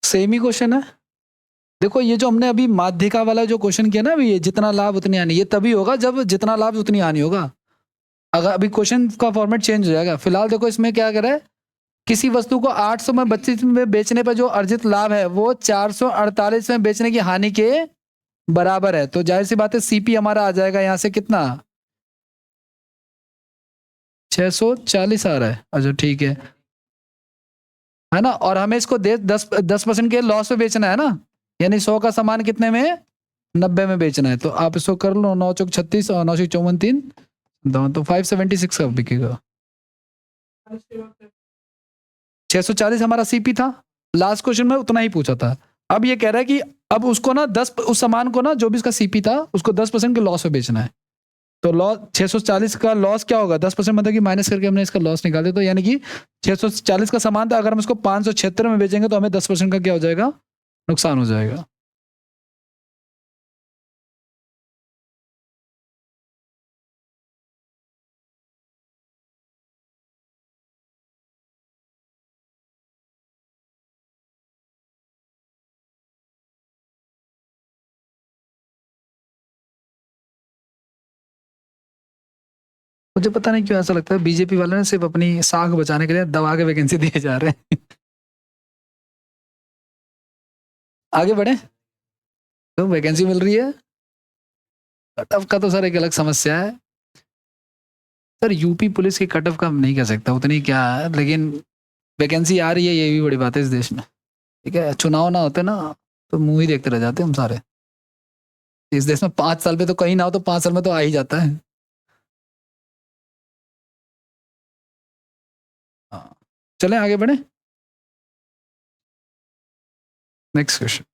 सेम ही क्वेश्चन है। देखो ये जो हमने अभी माध्यिका वाला जो क्वेश्चन किया ना, अभी ये जितना लाभ उतनी हानि, ये तभी होगा जब जितना लाभ उतनी हानि होगा। अगर अभी क्वेश्चन का फॉर्मेट चेंज हो जाएगा। फिलहाल देखो इसमें क्या कर रहा है, किसी वस्तु को 800 में 32 में बेचने पर जो अर्जित लाभ है वो 448 में बेचने की हानि के बराबर है। तो जाहिर सी बात है सीपी हमारा आ जाएगा यहाँ से कितना, 640 आ रहा है। अच्छा ठीक है ना। और हमें इसको 10% के लॉस पे बेचना है ना, यानी 100 का सामान कितने में, 90 में बेचना है। तो आप इसको कर लो, 9 चौक 36 और 9 चौक 54 3, तो 576 का बिकेगा। 640 हमारा सीपी था, लास्ट क्वेश्चन में उतना ही पूछा था। अब ये कह रहा है कि अब उसको ना 10 उस सामान को ना जो भी इसका सीपी था उसको 10% के लॉस पे बेचना है। तो लॉस 640 का लॉस क्या होगा, 10% मतलब कि माइनस करके हमने इसका लॉस निकाल दिया। तो यानी कि 640 का सामान था, अगर हम इसको 576 में बेचेंगे तो हमें 10% का क्या हो जाएगा, नुकसान हो जाएगा। मुझे पता नहीं क्यों ऐसा लगता है बीजेपी वाले ने सिर्फ अपनी साख बचाने के लिए दबा के वैकेंसी दिए जा रहे हैं। आगे बढ़े, तो वैकेंसी मिल रही है। कट ऑफ का तो सर एक अलग समस्या है। सर यूपी पुलिस की कट ऑफ का हम नहीं कह सकता उतनी क्या है, लेकिन वैकेंसी आ रही है, ये भी बड़ी बात है इस देश में। ठीक है, चुनाव ना होते ना तो मुंह ही देखते रह जाते हम सारे। इस देश में 5 साल पे तो कहीं ना हो तो 5 साल में तो आ ही जाता है। हाँ, चलें आगे बढ़े। Next question.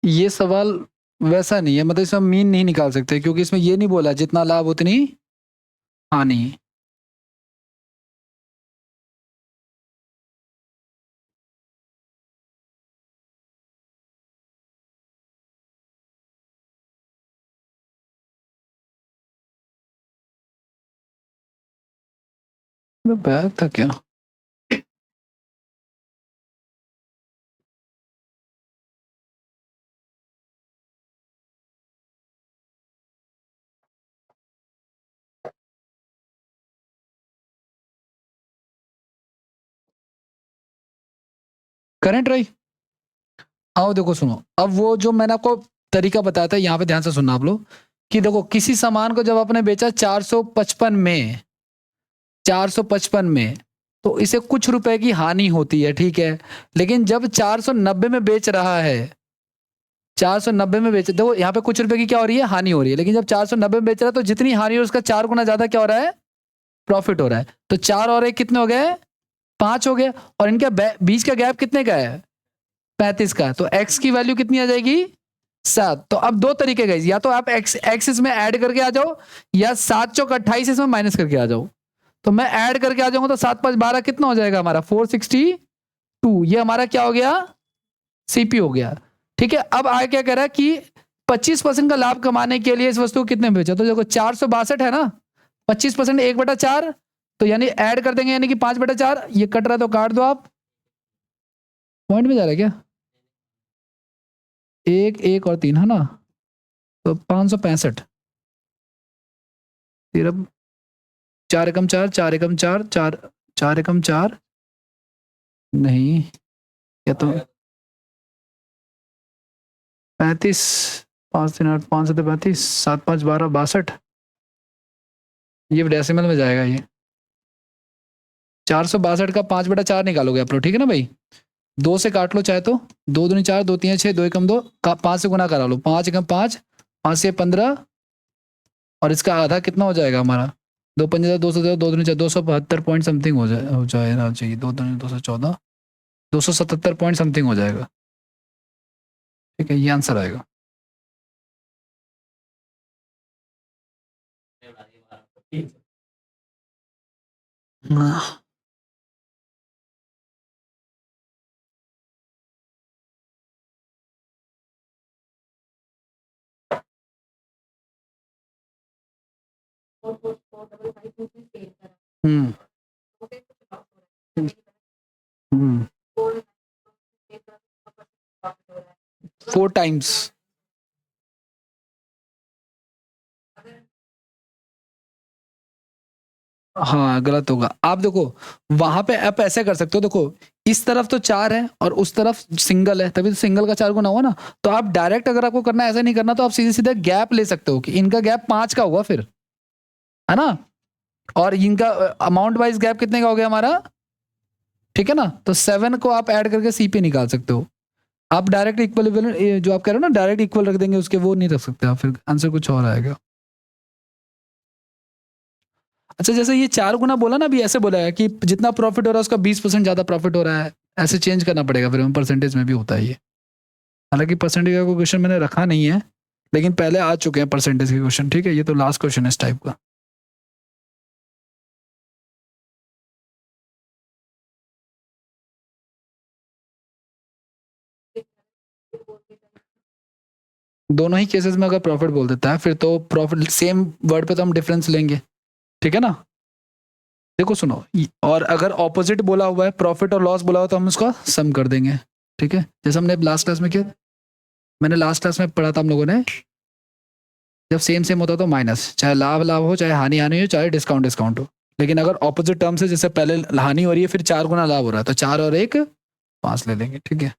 ये सवाल वैसा नहीं है, मतलब इसमें मीन नहीं निकाल सकते क्योंकि इसमें ये नहीं बोला जितना लाभ उतनी हानि। बैग था क्या? करेंट रही। आओ देखो सुनो, अब वो जो मैंने आपको तरीका बताया था, यहाँ पे ध्यान से सुनना आप लोग कि देखो किसी सामान को जब आपने बेचा 455 में, 455 में, तो इसे कुछ रुपए की हानि होती है, ठीक है। लेकिन जब 490 में बेच रहा है, 490 में बेच, देखो यहाँ पे कुछ रुपए की क्या हो रही है, हानि हो रही है। लेकिन जब 490 में बेच रहा है तो जितनी हानि हो उसका 4 गुना ज्यादा क्या हो रहा है, प्रॉफिट हो रहा है। तो 4 और 1 कितने हो गए, 5 हो गए। और इनके बीच का गैप कितने का है, 35 का। तो एक्स की वैल्यू कितनी आ जाएगी, 7। तो अब दो तरीके गए, या तो आप एक्स इसमें ऐड करके आ जाओ, या 7 चौक 28 इसमें माइनस करके आ जाओ। तो मैं ऐड करके आ जाऊंगा तो 7 5 12 कितना हो जाएगा हमारा, 462। ये हमारा क्या हो गया, सीपी हो गया। ठीक है, अब आगे क्या कह रहा है कि 25% का लाभ कमाने के लिए इस वस्तु को कितने में बेचा। तो देखो 462 है ना, 25% 1/4, तो यानी ऐड कर देंगे, यानी कि 5/4। ये कट रहा है तो काट दो आप, पॉइंट में जा रहा है क्या, 1 1 और 3 है ना, तो 565। फिर अब 4 एकम 4, 4 एकम 4, 4 4 एकम 4, नहीं, या तो 35, 5 3 8, 5 7 35, 7 5 12 62। ये डेसिमल में जाएगा ये। 462 का 5/4 निकालोगे आप लोग, ठीक है ना भाई। 2 से काट लो चाहे तो, 2 दूनी 4, 2 3 6, 2 एकम 2, 5 से गुना करा लो, 5 एकम 5, 5 से 15, और इसका आधा कितना हो जाएगा हमारा, 2 5 200, 2 दूनी 4, 272 पॉइंट समथिंग हो जाएगा चाहिए, 2 दूनी 214, 277 पॉइंट समथिंग हो जाएगा। ठीक है, ये आंसर आएगा। हाँ। हम्म हम्म 4 टाइम्स। हाँ गलत होगा। आप देखो वहां पे आप ऐसे कर सकते हो, देखो इस तरफ तो 4 है और उस तरफ सिंगल है, तभी तो सिंगल का 4 गुना हुआ ना। तो आप डायरेक्ट अगर आपको करना है, ऐसा नहीं करना, तो आप सीधे सीधे गैप ले सकते हो कि इनका गैप 5 का हुआ फिर, है ना। और इनका अमाउंट वाइज गैप कितने का हो गया हमारा, ठीक है ना। तो 7 को आप ऐड करके सी पे निकाल सकते हो। आप डायरेक्ट इक्वल, जो आप कह रहे हो ना डायरेक्ट इक्वल रख देंगे उसके, वो नहीं रख सकते आप, फिर आंसर कुछ और आएगा। अच्छा, जैसे ये 4 गुना बोला ना अभी, ऐसे बोला है कि जितना प्रॉफिट हो रहा है उसका 20% ज्यादा प्रॉफिट हो रहा है, ऐसे चेंज करना पड़ेगा फिर, परसेंटेज में भी होता है ये। हालांकि परसेंटेज का कोई क्वेश्चन मैंने रखा नहीं है, लेकिन पहले आ चुके हैं परसेंटेज के क्वेश्चन। ठीक है, ये तो लास्ट क्वेश्चन है इस टाइप का। दोनों ही केसेस में अगर प्रॉफिट बोल देता है, फिर तो प्रॉफिट सेम वर्ड पे तो हम डिफरेंस लेंगे, ठीक है ना। देखो सुनो, और अगर ऑपोजिट बोला हुआ है, प्रॉफिट और लॉस बोला हुआ, तो हम उसका सम कर देंगे। ठीक है, जैसे हमने लास्ट क्लास में किया, मैंने लास्ट क्लास में पढ़ा था हम लोगों ने, जब सेम सेम होता तो माइनस, चाहे लाभ लाभ हो, चाहे हानि हानि हो, चाहे डिस्काउंट डिस्काउंट हो। लेकिन अगर ऑपोजिट टर्म से, जैसे पहले हानि हो रही है फिर 4 गुना लाभ हो रहा है, तो 4 और 1 5 ले लेंगे। ठीक है,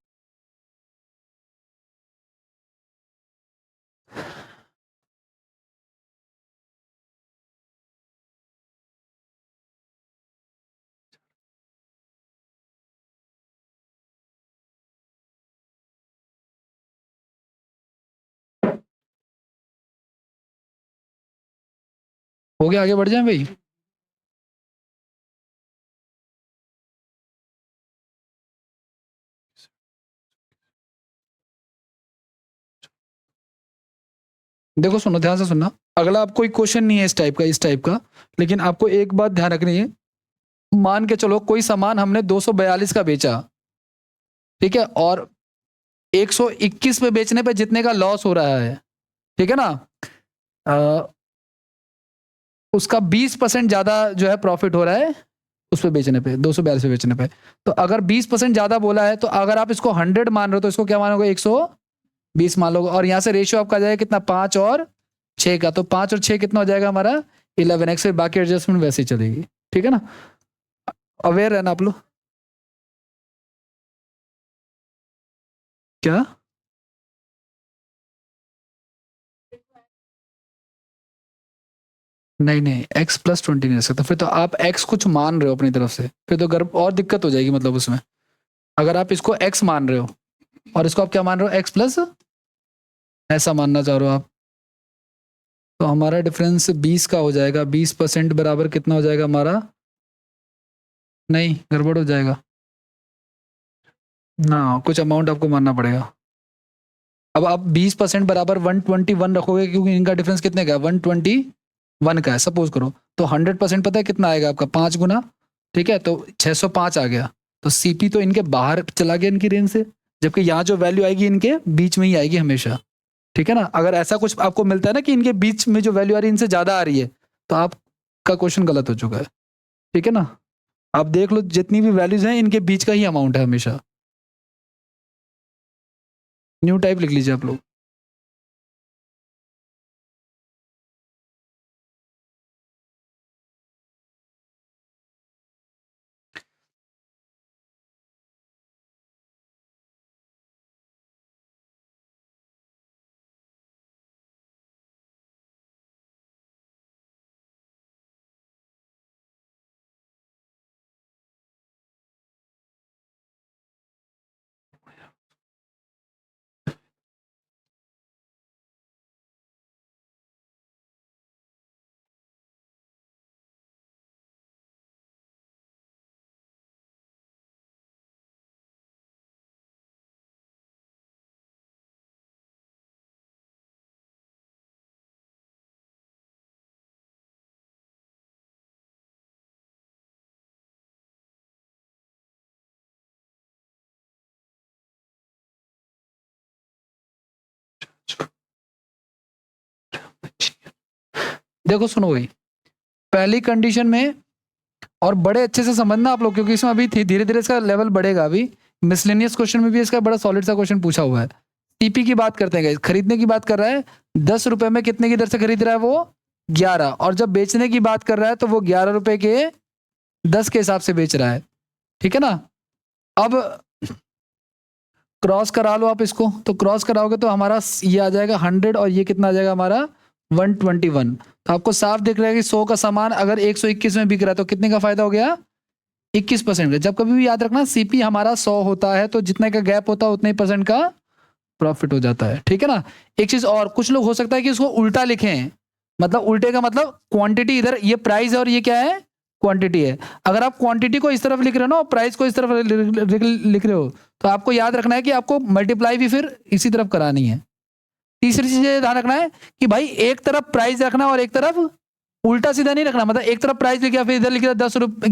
हो गया, आगे बढ़ जाए भाई। देखो सुनो, ध्यान से सुनना, अगला आप कोई क्वेश्चन नहीं है इस टाइप का, लेकिन आपको एक बात ध्यान रखनी है। मान के चलो कोई सामान हमने 242 का बेचा, ठीक है, और 121 पे बेचने पे जितने का लॉस हो रहा है, ठीक है ना, उसका 20% ज्यादा जो है प्रॉफिट हो रहा है उस पे बेचने पे, 242 पे बेचने पे। तो अगर 20% ज्यादा बोला है, तो अगर आप इसको 100 मान रहे हो तो इसको क्या मानोगे, 120 मान लोगे। और यहाँ से रेशियो आपका जाएगा कितना, 5 और 6 का, तो 5 और 6 कितना हो जाएगा हमारा, 11x। फिर बाकी एडजस्टमेंट वैसे ही चलेगी, ठीक है ना, अवेयर है ना आप लोग। क्या, नहीं नहीं, x प्लस 20 नहीं रह सकता, फिर तो आप x कुछ मान रहे हो अपनी तरफ से, फिर तो गर्भ और दिक्कत हो जाएगी मतलब उसमें। अगर आप इसको x मान रहे हो और इसको आप क्या मान रहे हो, x प्लस, ऐसा मानना चाह रहे हो आप, तो हमारा डिफरेंस 20 का हो जाएगा। 20% बराबर कितना हो जाएगा हमारा, नहीं गड़बड़ हो जाएगा ना, कुछ अमाउंट आपको मानना पड़ेगा। अब आप 20% बराबर 121 रखोगे, क्योंकि इनका डिफरेंस कितने का है, 121 का है सपोज करो। तो 100% पता है कितना आएगा आपका, 5 गुना, ठीक है, तो 605 आ गया। तो सीपी तो इनके बाहर चला गया इनकी रेंज से, जबकि यहाँ जो वैल्यू आएगी इनके बीच में ही आएगी हमेशा, ठीक है ना। अगर ऐसा कुछ आपको मिलता है ना कि इनके बीच में जो वैल्यू आ रही है इनसे ज्यादा आ रही है, तो आपका क्वेश्चन गलत हो चुका है, ठीक है ना। आप देख लो जितनी भी वैल्यूज हैं इनके बीच का ही अमाउंट है हमेशा। न्यू टाइप लिख लीजिए आप लोग। देखो सुनो भाई, पहली कंडीशन में, और बड़े अच्छे से समझना आप लोग, क्योंकि इसमें अभी धीरे धीरे इसका लेवल बढ़ेगा। अभी मिसलेनियस क्वेश्चन में भी इसका बड़ा सॉलिड सा क्वेश्चन पूछा हुआ है। टीपी की बात करते हैं guys, खरीदने की बात कर रहा है, 10 रुपए में कितने की दर से खरीद रहा है वो, 11। और जब बेचने की बात कर रहा है तो वो 11 रुपए के 10 के हिसाब से बेच रहा है, ठीक है ना। अब क्रॉस करा लो आप इसको, तो क्रॉस कराओगे तो हमारा ये आ जाएगा 100, और ये कितना आ जाएगा हमारा 121। तो आपको साफ दिख रहा है कि 100 का सामान अगर 121 में बिक रहा है तो कितने का फायदा हो गया, 21% का। जब कभी भी याद रखना सीपी हमारा 100 होता है तो जितने का गैप होता है उतने ही परसेंट का प्रॉफिट हो जाता है, ठीक है ना। एक चीज और, कुछ लोग हो सकता है कि इसको उल्टा लिखें, मतलब उल्टे का मतलब क्वांटिटी इधर ये प्राइस है और ये क्या है, क्वांटिटी है। अगर आप क्वांटिटी को इस तरफ लिख रहे हो ना और प्राइस को इस तरफ लिख रहे हो, तो आपको याद रखना है कि आपको मल्टीप्लाई भी फिर इसी तरफ करानी है। तीसरी चीज ये ध्यान रखना है कि भाई एक तरफ प्राइस रखना और एक तरफ उल्टा सीधा नहीं रखना, मतलब एक तरफ प्राइस लिखा फिर इधर लिखा 10 रुपए,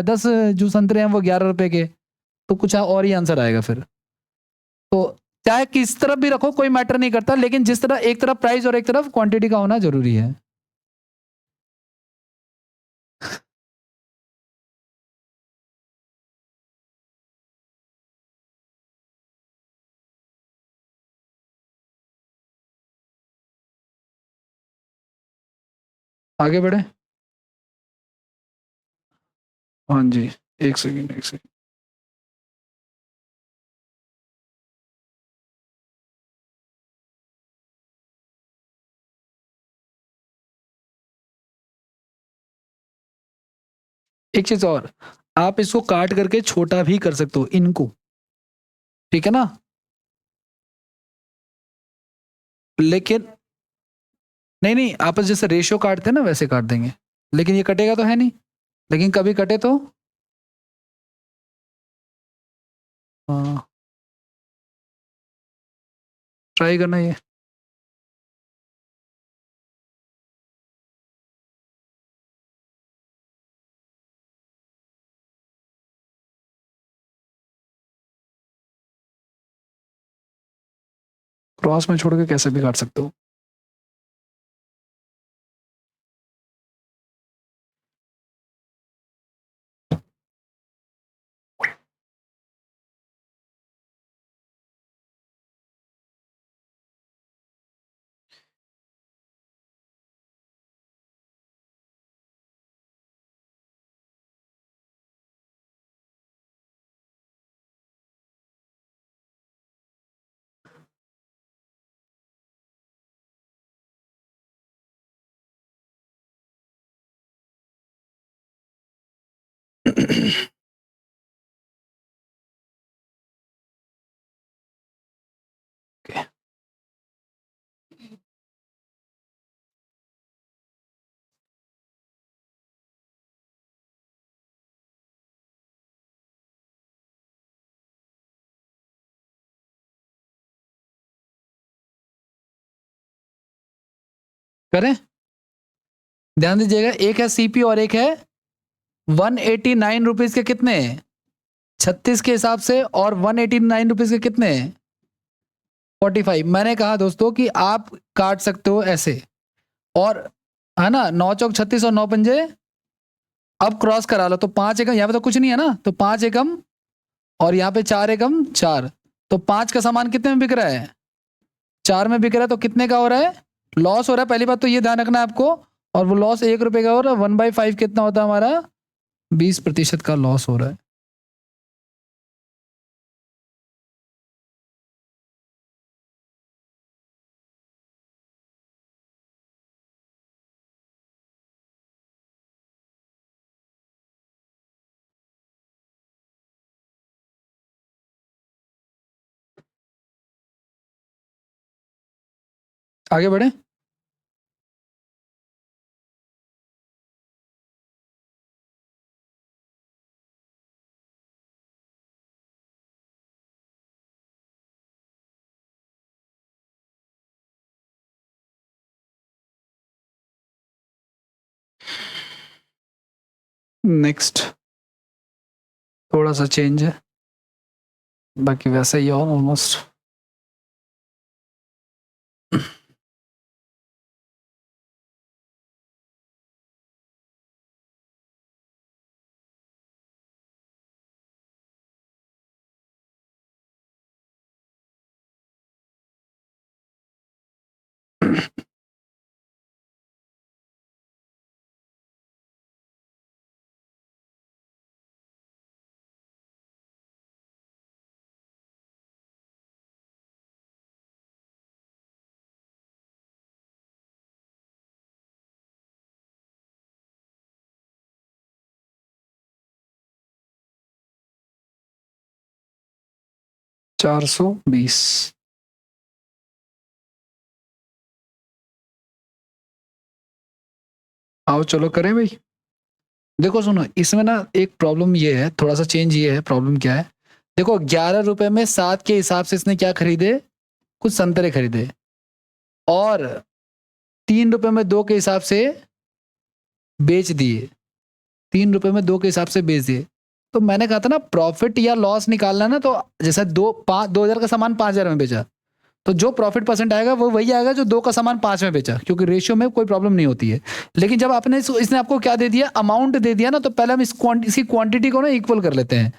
10 जो संतरे हैं वो 11 रुपए के, तो कुछ और ही आंसर आएगा फिर। तो चाहे किस तरफ भी रखो कोई मैटर नहीं करता, लेकिन जिस तरह एक तरफ प्राइस और एक तरफ क्वांटिटी का होना जरूरी है। आगे बढ़े, हाँ जी, एक सेकेंड एक सेकेंड। एक चीज और, आप इसको काट करके छोटा भी कर सकते हो इनको, ठीक है ना, लेकिन नहीं नहीं, आपस जैसे रेशियो काटते हैं ना वैसे काट देंगे, लेकिन ये कटेगा तो है नहीं, लेकिन कभी कटे तो ट्राई करना ये। क्रॉस में छोड़ के कैसे भी काट सकते हो। करें, ध्यान दीजिएगा, एक है सीपी और एक है 189 रुपीज के कितने, 36 के हिसाब से, और 189 रुपीज के कितने, 45। मैंने कहा दोस्तों कि आप काट सकते हो ऐसे, और है ना, 9 चौक 36 और 9 पंजे, अब क्रॉस करा लो तो 5 एकम, यहाँ पे तो कुछ नहीं है ना, तो 5 एकम और यहाँ पे 4 एकम 4, तो 5 का सामान कितने में बिक रहा है, 4 में बिक रहा है, तो कितने का हो रहा है, लॉस हो रहा है। पहली बात तो ये ध्यान रखना है आपको, और वो लॉस 1 रुपए का हो रहा है, 1/5 कितना होता है हमारा, 20% का लॉस हो रहा है। आगे बढ़े, नेक्स्ट थोड़ा सा चेंज है, बाकी वैसा ही है ऑलमोस्ट। $420। आओ चलो करें भाई। देखो सुनो, इसमें ना एक प्रॉब्लम ये है, थोड़ा सा चेंज ये है, प्रॉब्लम क्या है, देखो 11 रुपए में 7 के हिसाब से इसने क्या खरीदे, कुछ संतरे खरीदे, और 3 रुपए में 2 के हिसाब से बेच दिए, 3 रुपए में 2 के हिसाब से बेच दिए। तो मैंने कहा था ना, प्रॉफिट या लॉस निकालना ना, तो जैसा 2,000 का सामान 5,000 में बेचा, तो जो प्रॉफिट परसेंट आएगा वो वही आएगा जो 2 का सामान 5 में बेचा, क्योंकि रेशियो में कोई प्रॉब्लम नहीं होती है। लेकिन जब आपने इसने आपको क्या दे दिया, अमाउंट दे दिया ना, तो पहले हम इसकी क्वांटिटी को ना इक्वल कर लेते हैं।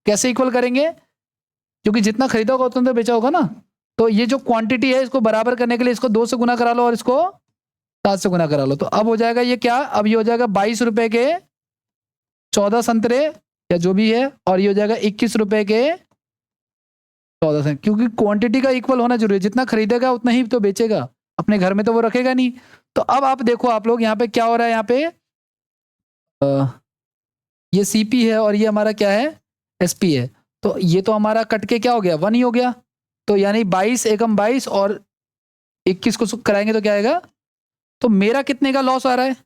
कैसे इक्वल करेंगे, क्योंकि जितना खरीदा होगा उतना तो बेचा होगा ना, तो ये जो क्वांटिटी है इसको बराबर करने के लिए इसको 2 से गुना करा लो और इसको 7 से गुना करा लो, तो अब हो जाएगा ये क्या, अब ये हो जाएगा 22 रुपए के 14 संतरे या जो भी है, और ये हो जाएगा 21 रुपए के 14 संतरे, क्योंकि क्वांटिटी का इक्वल होना जरूरी है, जितना खरीदेगा उतना ही तो बेचेगा, अपने घर में तो वो रखेगा नहीं। तो अब आप देखो, आप लोग यहाँ पे क्या हो रहा है, यहाँ पे ये सीपी है और ये हमारा क्या है, एसपी है, तो ये तो हमारा कट के क्या हो गया, 1 ही हो गया, तो यानी 22 एकम 22 और 21 को कराएंगे तो क्या आएगा, तो मेरा कितने का लॉस आ रहा है,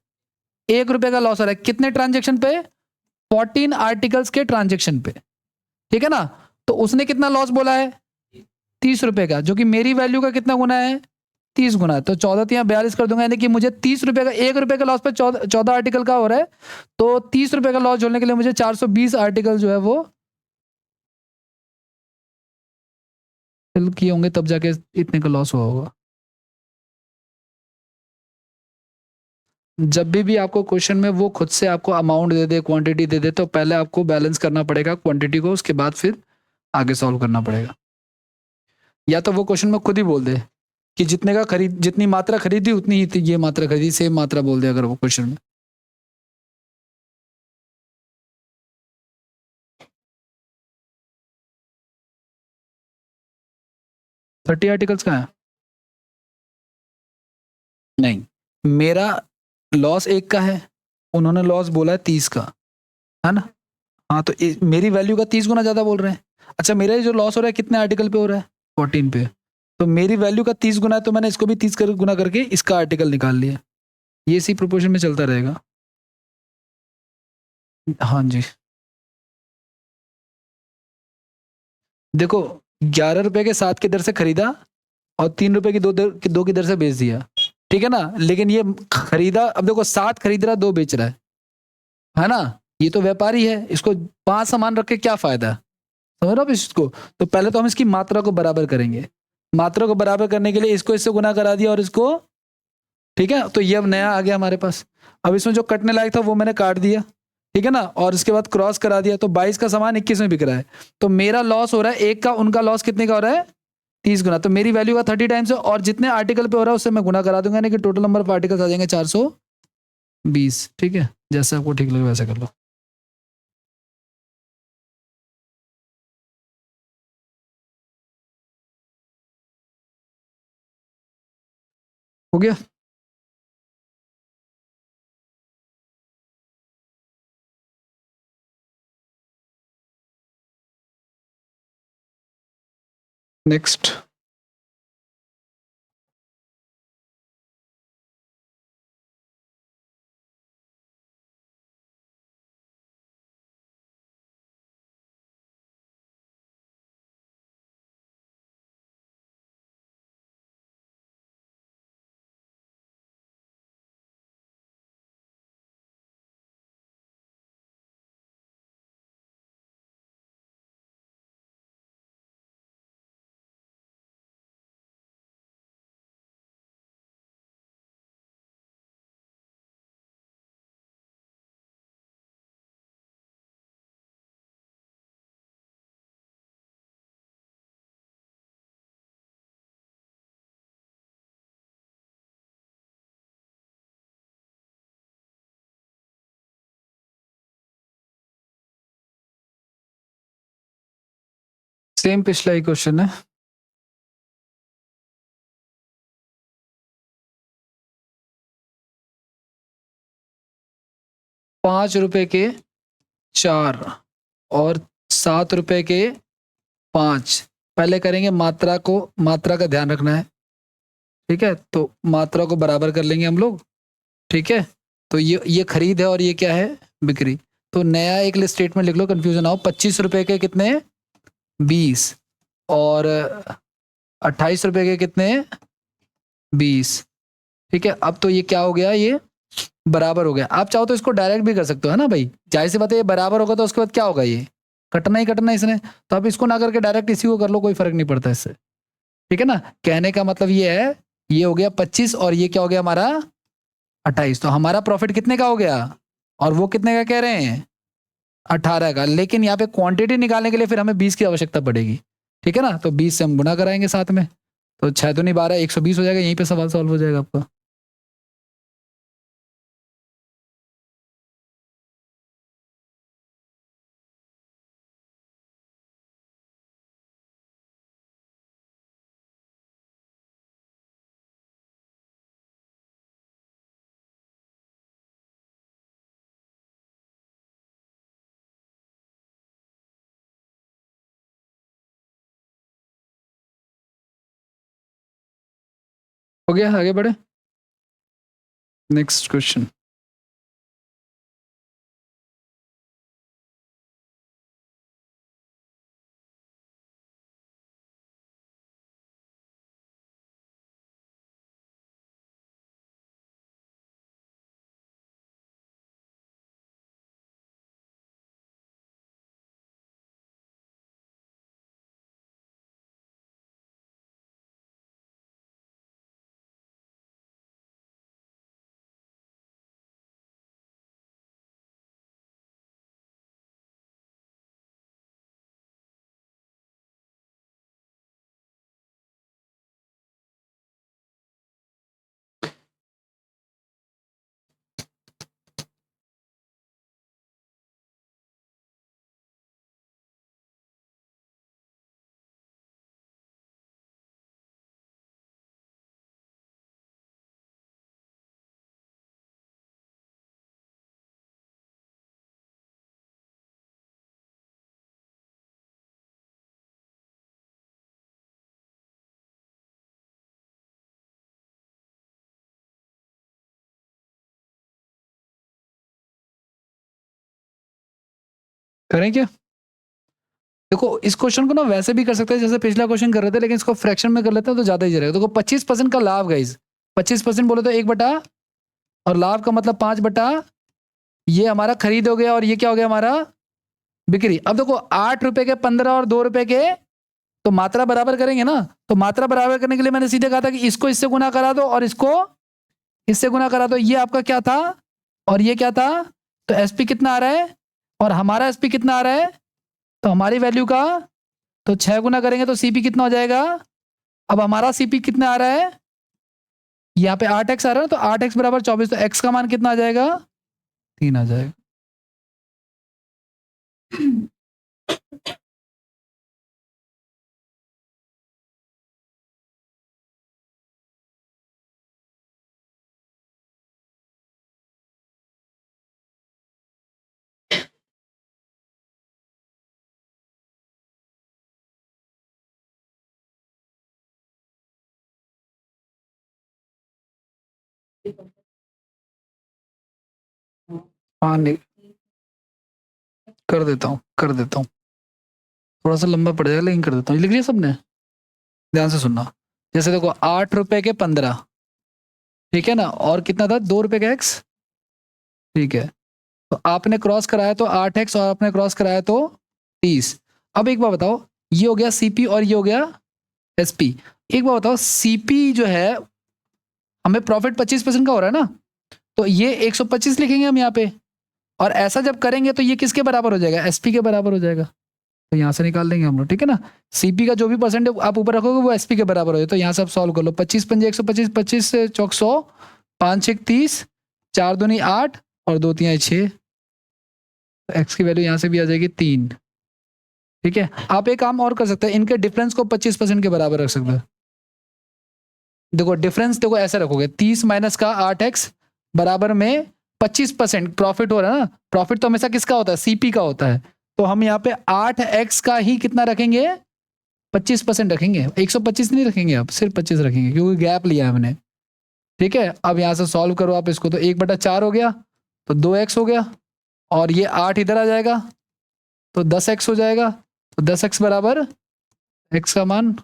1 रुपए का लॉस आ रहा है, कितने ट्रांजेक्शन पे, 14 आर्टिकल्स के ट्रांजेक्शन पे, ठीक है ना। तो उसने कितना लॉस बोला है, 30 रुपए का, जो कि मेरी वैल्यू का कितना गुना है, 30 गुना, तो 14 यहाँ 42 कर दूंगा, यानी कि मुझे 30 रुपए का, 1 रुपए का लॉस पे 14 आर्टिकल का हो रहा है, तो 30 रुपए का लॉस जोड़ने के लिए मुझे 420 आर्टिकल जो है वो फिल किए होंगे तब जाके इतने का लॉस हुआ होगा। जब भी आपको क्वेश्चन में वो खुद से आपको अमाउंट दे दे, क्वांटिटी दे दे, तो पहले आपको बैलेंस करना पड़ेगा क्वांटिटी को, उसके बाद फिर आगे सॉल्व करना पड़ेगा। या तो वो क्वेश्चन में खुद ही बोल दे कि जितने का खरीद, जितनी मात्रा खरीदी उतनी ही ये मात्रा खरीदी, सेम मात्रा बोल दे अगर वो क्वेश्चन में। थर्टी आर्टिकल्स का है? नहीं, मेरा लॉस 1 का है, उन्होंने लॉस बोला है 30 का, है ना? हाँ, तो मेरी वैल्यू का 30 गुना ज्यादा बोल रहे हैं। अच्छा, मेरा ये जो लॉस हो रहा है कितने आर्टिकल पे हो रहा है? 14 पे। तो मेरी वैल्यू का 30 गुना है, तो मैंने इसको भी 30 गुना करके इसका आर्टिकल निकाल लिया। ये इसी प्रोपोर्शन में चलता रहेगा। हाँ जी। देखो, 11 रुपए के 7 की दर से खरीदा और 3 रुपए की 2 की दर से बेच दिया, ठीक है ना? लेकिन ये खरीदा, अब देखो 7 खरीद रहा है, 2 बेच रहा है ना? ये तो व्यापारी है, इसको 5 सामान रख के क्या फायदा? समझ रहे हो आप इसको? तो पहले तो हम इसकी मात्रा को बराबर करेंगे। मात्रा को बराबर करने के लिए इसको इससे गुना करा दिया और इसको, ठीक है? तो ये अब नया आ गया हमारे पास। अब इसमें जो कटने लायक था वो मैंने काट दिया, ठीक है ना? और इसके बाद क्रॉस करा दिया, तो 22 का सामान 21 में बिक रहा है। तो मेरा लॉस हो रहा है 1 का, उनका लॉस कितने का हो रहा है? 30 गुना। तो मेरी वैल्यू का 30 टाइम्स है, और जितने आर्टिकल पे हो रहा है उससे मैं गुना करा दूंगा, यानी कि टोटल नंबर ऑफ आर्टिकल्स आ जाएंगे 420। ठीक है, जैसे आपको ठीक लगे वैसे कर लो। हो गया? नेक्स्ट। सेम पिछला ही क्वेश्चन है। 5 रुपए के 4 और 7 रुपए के 5। पहले करेंगे मात्रा को, मात्रा का ध्यान रखना है, ठीक है? तो मात्रा को बराबर कर लेंगे हम लोग, ठीक है? तो ये खरीद है और ये क्या है? बिक्री। तो नया एक स्टेटमेंट लिख लो, कंफ्यूजन ना हो। 25 रुपए के कितने? 20। और 28 रुपए के कितने? 20। ठीक है, अब तो ये क्या हो गया? ये बराबर हो गया। आप चाहो तो इसको डायरेक्ट भी कर सकते हो, है ना भाई? जाहिर सी बात है, ये बराबर होगा तो उसके बाद क्या होगा? ये कटना ही कटना है इसने। तो आप इसको ना करके डायरेक्ट इसी को कर लो, कोई फर्क नहीं पड़ता इससे, ठीक है ना? कहने का मतलब ये है, ये हो गया 25 और ये क्या हो गया हमारा? 28। तो हमारा प्रॉफिट कितने का हो गया? और वो कितने का कह रहे हैं? 18 का। लेकिन यहाँ पे क्वांटिटी निकालने के लिए फिर हमें 20 की आवश्यकता पड़ेगी, ठीक है ना? तो 20 से हम गुना कराएंगे साथ में, तो 6 दूनी 12, 120 हो जाएगा। यहीं पे सवाल सॉल्व हो जाएगा आपका। हो गया, आगे बढ़े। Next question. करें क्या? देखो इस क्वेश्चन को ना वैसे भी कर सकते हैं जैसे पिछला क्वेश्चन कर रहे थे, लेकिन इसको फ्रैक्शन में कर लेते हैं तो ज्यादा ही रहेगा। देखो 25% का लाभ गाइस, 25% बोले तो 1/, और लाभ का मतलब 5/, ये हमारा खरीद हो गया और ये क्या हो गया हमारा बिक्री। अब देखो 8 रुपए के 15 और 2 रुपए के, तो मात्रा बराबर करेंगे ना। तो मात्रा बराबर करने के लिए मैंने सीधे कहा था कि इसको इससे गुना करा दो और इसको इससे गुना करा दो। ये आपका क्या था और ये क्या था, तो एसपी कितना आ रहा है और हमारा एसपी कितना आ रहा है, तो हमारी वैल्यू का तो 6 गुना करेंगे तो सीपी कितना हो जाएगा। अब हमारा सीपी कितना आ रहा है, यहाँ पे 8x आ रहा है, तो 8x बराबर 24, तो x का मान कितना आ जाएगा, 3 आ जाएगा। हाँ नहीं, कर देता हूँ थोड़ा सा लंबा पड़ जाएगा लेकिन कर देता हूँ। लिख लिया सबने, ध्यान से सुनना। जैसे देखो 8 रुपए के 15, ठीक है ना, और कितना था 2 रुपए का x, ठीक है। तो आपने क्रॉस कराया तो 8x और आपने क्रॉस कराया तो 30। अब एक बार बताओ, ये हो गया सीपी और ये हो गया एसपी। एक बार बताओ सीपी जो है हमें प्रॉफिट 25% का हो रहा है ना, तो ये 125 लिखेंगे हम यहाँ पे, और ऐसा जब करेंगे तो ये किसके बराबर हो जाएगा, एसपी के बराबर हो जाएगा। तो यहाँ से निकाल देंगे हम लोग, ठीक है ना। सीपी का जो भी परसेंट आप ऊपर रखोगे वो एसपी के बराबर हो जाए। तो यहाँ से आप सॉल्व कर लो, 25 पंजे 125, 25 से चौक 100, 5 6 30, 4 दूनी 8 और 2 3 6, एक्स की वैल्यू यहाँ से भी आ जाएगी 3, ठीक है। आप एक काम और कर सकते हैं, इनके डिफरेंस को 25% के बराबर रख सकते हैं। देखो डिफरेंस देखो ऐसे रखोगे, 30 माइनस का 8x बराबर में 25% प्रॉफिट हो रहा है ना। प्रॉफिट तो हमेशा किसका होता है, सीपी का होता है। तो हम यहाँ पे 8x का ही कितना रखेंगे, 25% रखेंगे, 125 नहीं रखेंगे, आप सिर्फ 25 रखेंगे क्योंकि गैप लिया है हमने, ठीक है। अब यहाँ से सॉल्व करो आप इसको, तो 1/4 हो गया, तो 2x हो गया, और ये 8 इधर आ जाएगा तो 10x हो जाएगा। तो 10x बराबर x का मान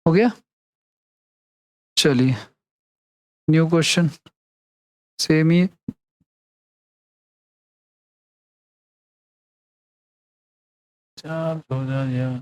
हो गया। चलिए न्यू क्वेश्चन, सेम ही, चार हो जाए।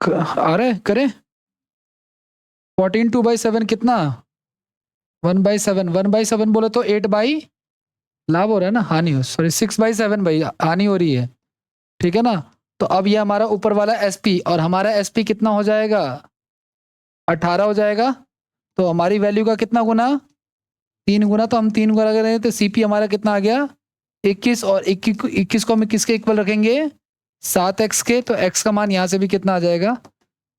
आ रहे करें 14 2/7 कितना, 1/7, 1/7 बोले तो 8 लाभ हो रहा है ना, हानि हो, सॉरी 6/7 भाई हानि हो रही है, ठीक है ना। तो अब ये हमारा ऊपर वाला एसपी और हमारा एसपी कितना हो जाएगा, 18 हो जाएगा। तो हमारी वैल्यू का कितना गुना, 3 गुना, तो हम 3 गुना करेंगे तो सीपी हमारा कितना आ गया 21, और 21 को हम किसके इक्वल रखेंगे, 7x के, तो x का मान यहाँ से भी कितना आ जाएगा,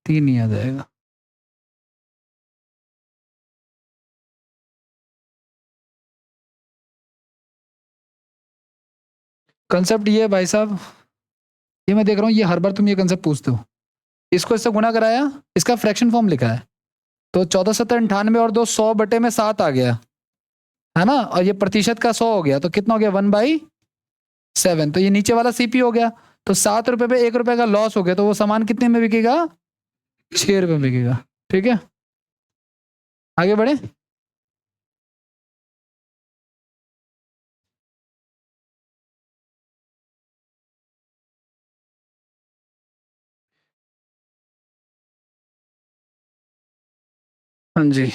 3 ही आ जाएगा। कंसेप्ट ये है भाई साहब, ये मैं देख रहा हूँ, ये हर बार तुम ये कंसेप्ट पूछते हो। इसको इससे गुना कराया, इसका फ्रैक्शन फॉर्म लिखा है, तो 1498 और 2 100/7 आ गया, है ना, और ये प्रतिशत का 100 हो गया, तो कितना हो गया 1/7। तो ये नीचे वाला सीपी हो गया, तो 7 रुपए पे 1 रुपए का लॉस हो गया, तो वो सामान कितने में बिकेगा, 6 रुपए में बिकेगा। ठीक है, आगे बढ़े। हाँ जी,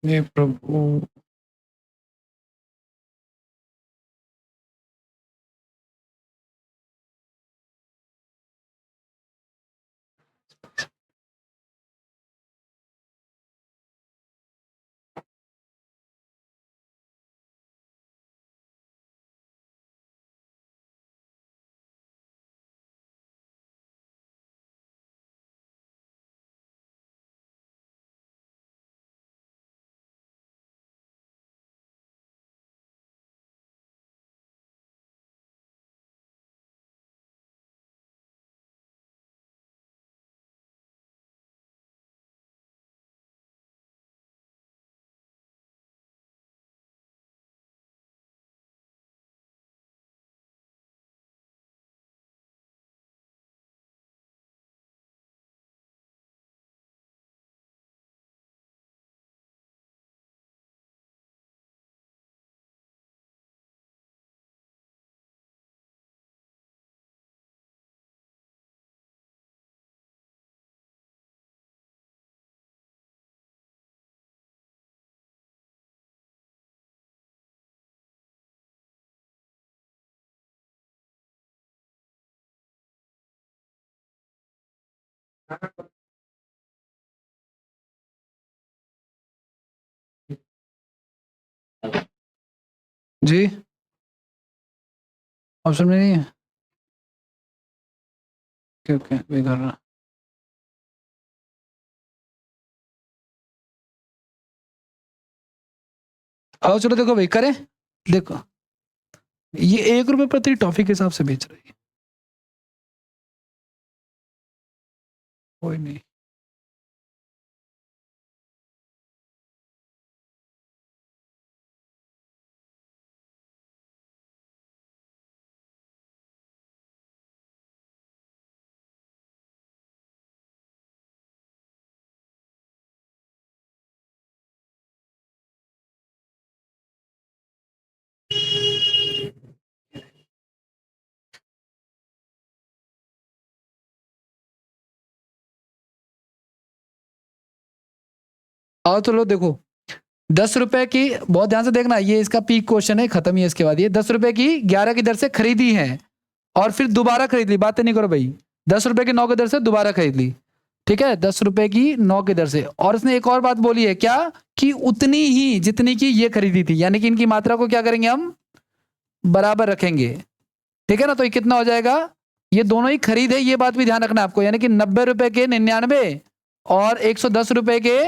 ये प्रभु, जी ऑप्शन में नहीं है, ओके ओके, वे कर रहा। आओ चलो देखो भाई, करें, देखो ये 1 रुपए प्रति टॉफी के हिसाब से बेच रही है, कोई नहीं। आओ चलो देखो, 10 रुपए की, बहुत ध्यान से देखना, ये इसका पीक क्वेश्चन है, खत्म ही है इसके बाद। ये 10 रुपए की 11 की दर से खरीदी है और फिर दोबारा खरीद ली, बातें नहीं करो भाई, 10 रुपए की 9 की दर से दोबारा खरीद ली, ठीक है, 10 रुपए की 9 की दर से। और इसने एक और बात बोली है क्या, कि उतनी ही जितनी की ये खरीदी थी, यानी कि इनकी मात्रा को क्या करेंगे हम, बराबर रखेंगे, ठीक है ना। तो ये कितना हो जाएगा, ये दोनों ही खरीद है, ये बात भी ध्यान रखना आपको, यानी कि 90 रुपए के 99 और 110 रुपए के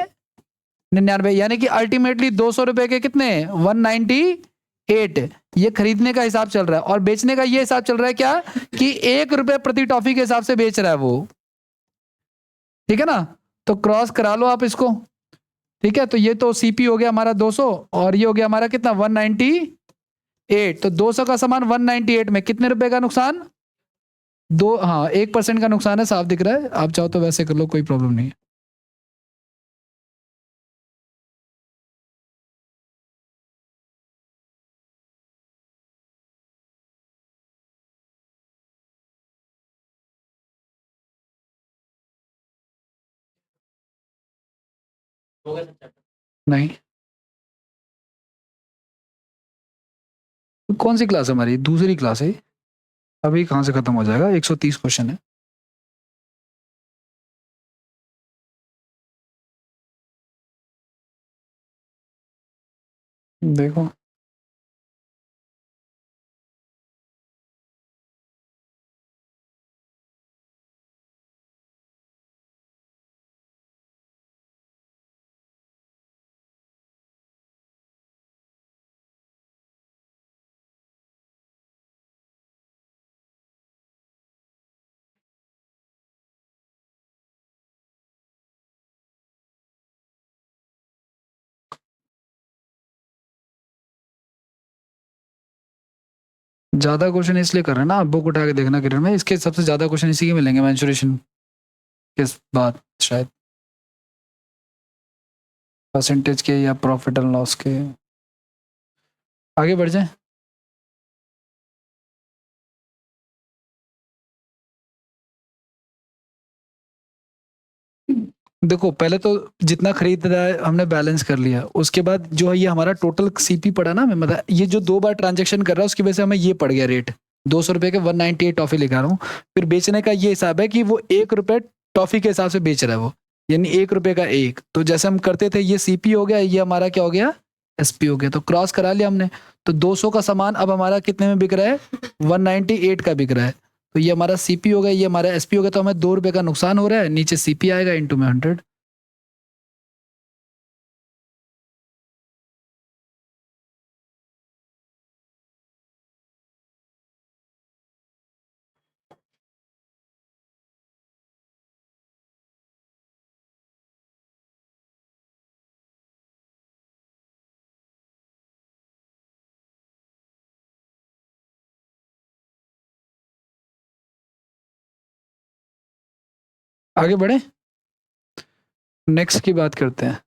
99, यानी कि अल्टीमेटली 200 रुपए के कितने, 198। ये खरीदने का हिसाब चल रहा है, और बेचने का ये हिसाब चल रहा है क्या, कि 1 रुपए प्रति टॉफी के हिसाब से बेच रहा है वो, ठीक है ना। तो क्रॉस करा लो आप इसको, ठीक है। तो ये तो सीपी हो गया हमारा 200, और ये हो गया हमारा कितना 198। तो 200 का सामान 198 में कितने रुपए का नुकसान, दो, हाँ 1% का नुकसान है, साफ दिख रहा है। आप चाहो तो वैसे कर लो, कोई प्रॉब्लम नहीं है। हो गया सब चैप्टर। नहीं, कौन सी क्लास है हमारी, दूसरी क्लास है, अभी कहाँ से खत्म हो जाएगा, 130 क्वेश्चन है। देखो ज्यादा क्वेश्चन इसलिए कर रहे हैं ना, आप बुक उठा के देखना किरण में, इसके सबसे ज्यादा क्वेश्चन इसी के मिलेंगे मैंचुरेशन के बाद, शायद परसेंटेज के या प्रॉफिट एंड लॉस के। आगे बढ़ जाए। देखो पहले तो जितना खरीद रहा है हमने बैलेंस कर लिया, उसके बाद जो है ये हमारा टोटल सीपी पड़ा ना, मैं मतलब ये जो 2 बार ट्रांजेक्शन कर रहा है उसकी वजह से हमें ये पड़ गया रेट 200 रुपए के 198 टॉफी लिखा रहा हूँ। फिर बेचने का ये हिसाब है कि वो 1 रुपए टॉफी के हिसाब से बेच रहा है वो, यानी 1 रुपए का एक। तो जैसे हम करते थे ये सीपी हो गया, ये हमारा क्या हो गया एसपी हो गया। तो क्रॉस करा लिया हमने, तो 200 का सामान अब हमारा कितने में बिक रहा है 198 का बिक रहा है। तो ये हमारा सीपी हो गया, ये हमारा एसपी हो गया। तो हमें 2 रुपए का नुकसान हो रहा है, नीचे सीपी आएगा इंटू में 100। आगे बढ़े, नेक्स्ट की बात करते हैं।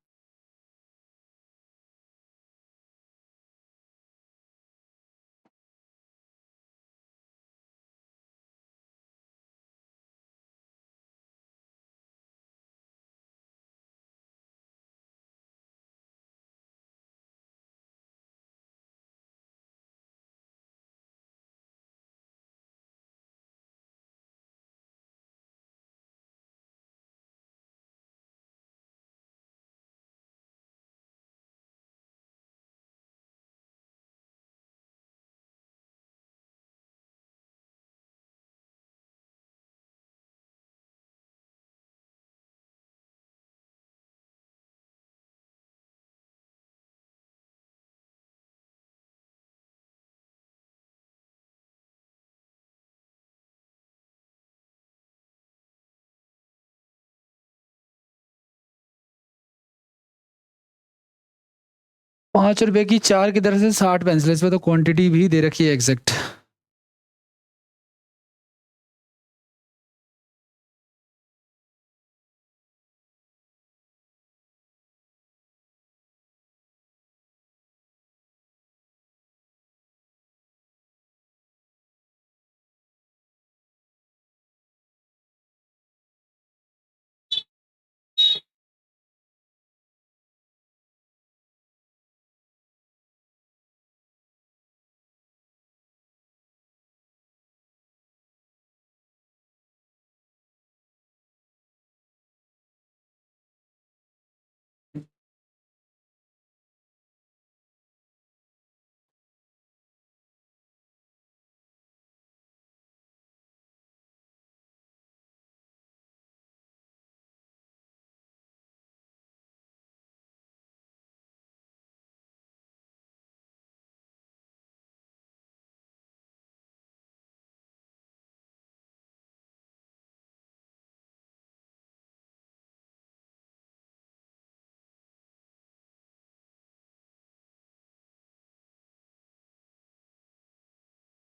₹5 की 4 की दर से 60 पेंसिल, इसमें तो क्वांटिटी भी दे रखी है एग्जैक्ट।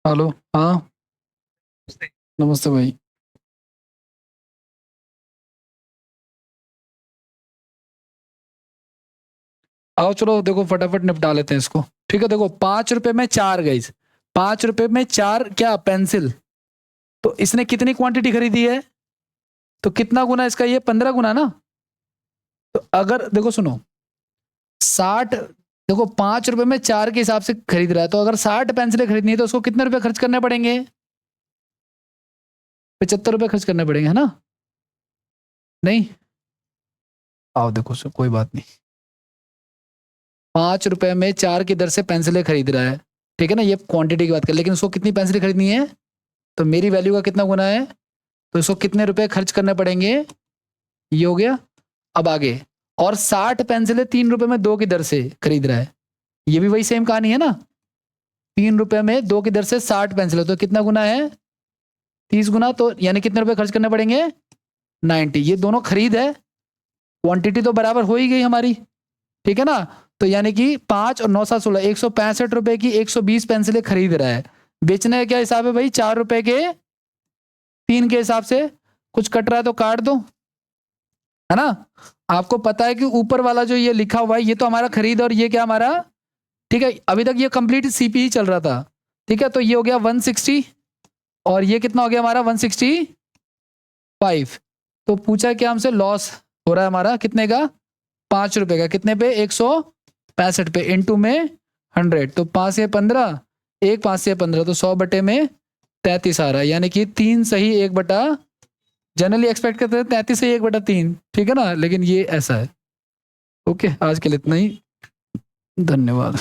हेलो, हाँ नमस्ते भाई। आओ चलो देखो फटाफट निपटा लेते हैं इसको। ठीक है, देखो 5 रुपए में 4 गई, 5 रुपए में 4 क्या पेंसिल, तो इसने कितनी क्वांटिटी खरीदी है, तो कितना गुना इसका, ये 15 गुना ना। तो अगर देखो सुनो 60, देखो 5 रुपए में 4 के हिसाब से खरीद रहा है, तो अगर 60 पेंसिलें खरीदनी है तो उसको कितने रुपए खर्च करने पड़ेंगे, 75 रुपए खर्च करने पड़ेंगे, है ना। नहीं, आओ देखो सो कोई बात नहीं। 5 रुपए में 4 की दर से पेंसिलें खरीद रहा है, ठीक है ना, ये क्वांटिटी की बात कर, लेकिन उसको कितनी पेंसिलें खरीदनी है, तो मेरी वैल्यू का कितना गुना है, तो इसको कितने रुपए खर्च करने पड़ेंगे, ये हो गया। अब आगे, और 60 पेंसिलें 3 रुपए में 2 की दर से खरीद रहा है, ये भी वही सेम कहानी है ना। 3 रुपए में 2 की दर से 60 पेंसिलें, तो कितना गुना है 30 गुना, तो यानी कितने रुपए खर्च करने पड़ेंगे 90। ये दोनों खरीद है, क्वांटिटी तो बराबर हो ही गई हमारी, ठीक है ना। तो यानी कि 5 और 9 7 16, 165 रुपए की 120 पेंसिलें खरीद रहा है, बेचने का क्या हिसाब है भाई, 4 रुपए के 3 के हिसाब से। कुछ कट रहा है तो काट दो, है ना। आपको पता है कि ऊपर वाला जो ये लिखा हुआ है ये तो हमारा खरीद और ये क्या हमारा, ठीक है। अभी तक ये कंप्लीट सीपी ही चल रहा था, ठीक है। तो ये हो गया 160 और ये कितना हो गया हमारा 165। तो पूछा क्या हमसे, लॉस हो रहा है हमारा कितने का, 5 रुपए का। कितने पे, 165 पे, इनटू में 100। तो 5 से 15, 1 5 से 15, तो 100 बटे में 33 आ रहा है, यानी कि 3 सही 1 बटा, जनरली एक्सपेक्ट करते हैं 33 सही 1 बटा 3, ठीक है ना, लेकिन ये ऐसा है। ओके, आज के लिए इतना ही, धन्यवाद।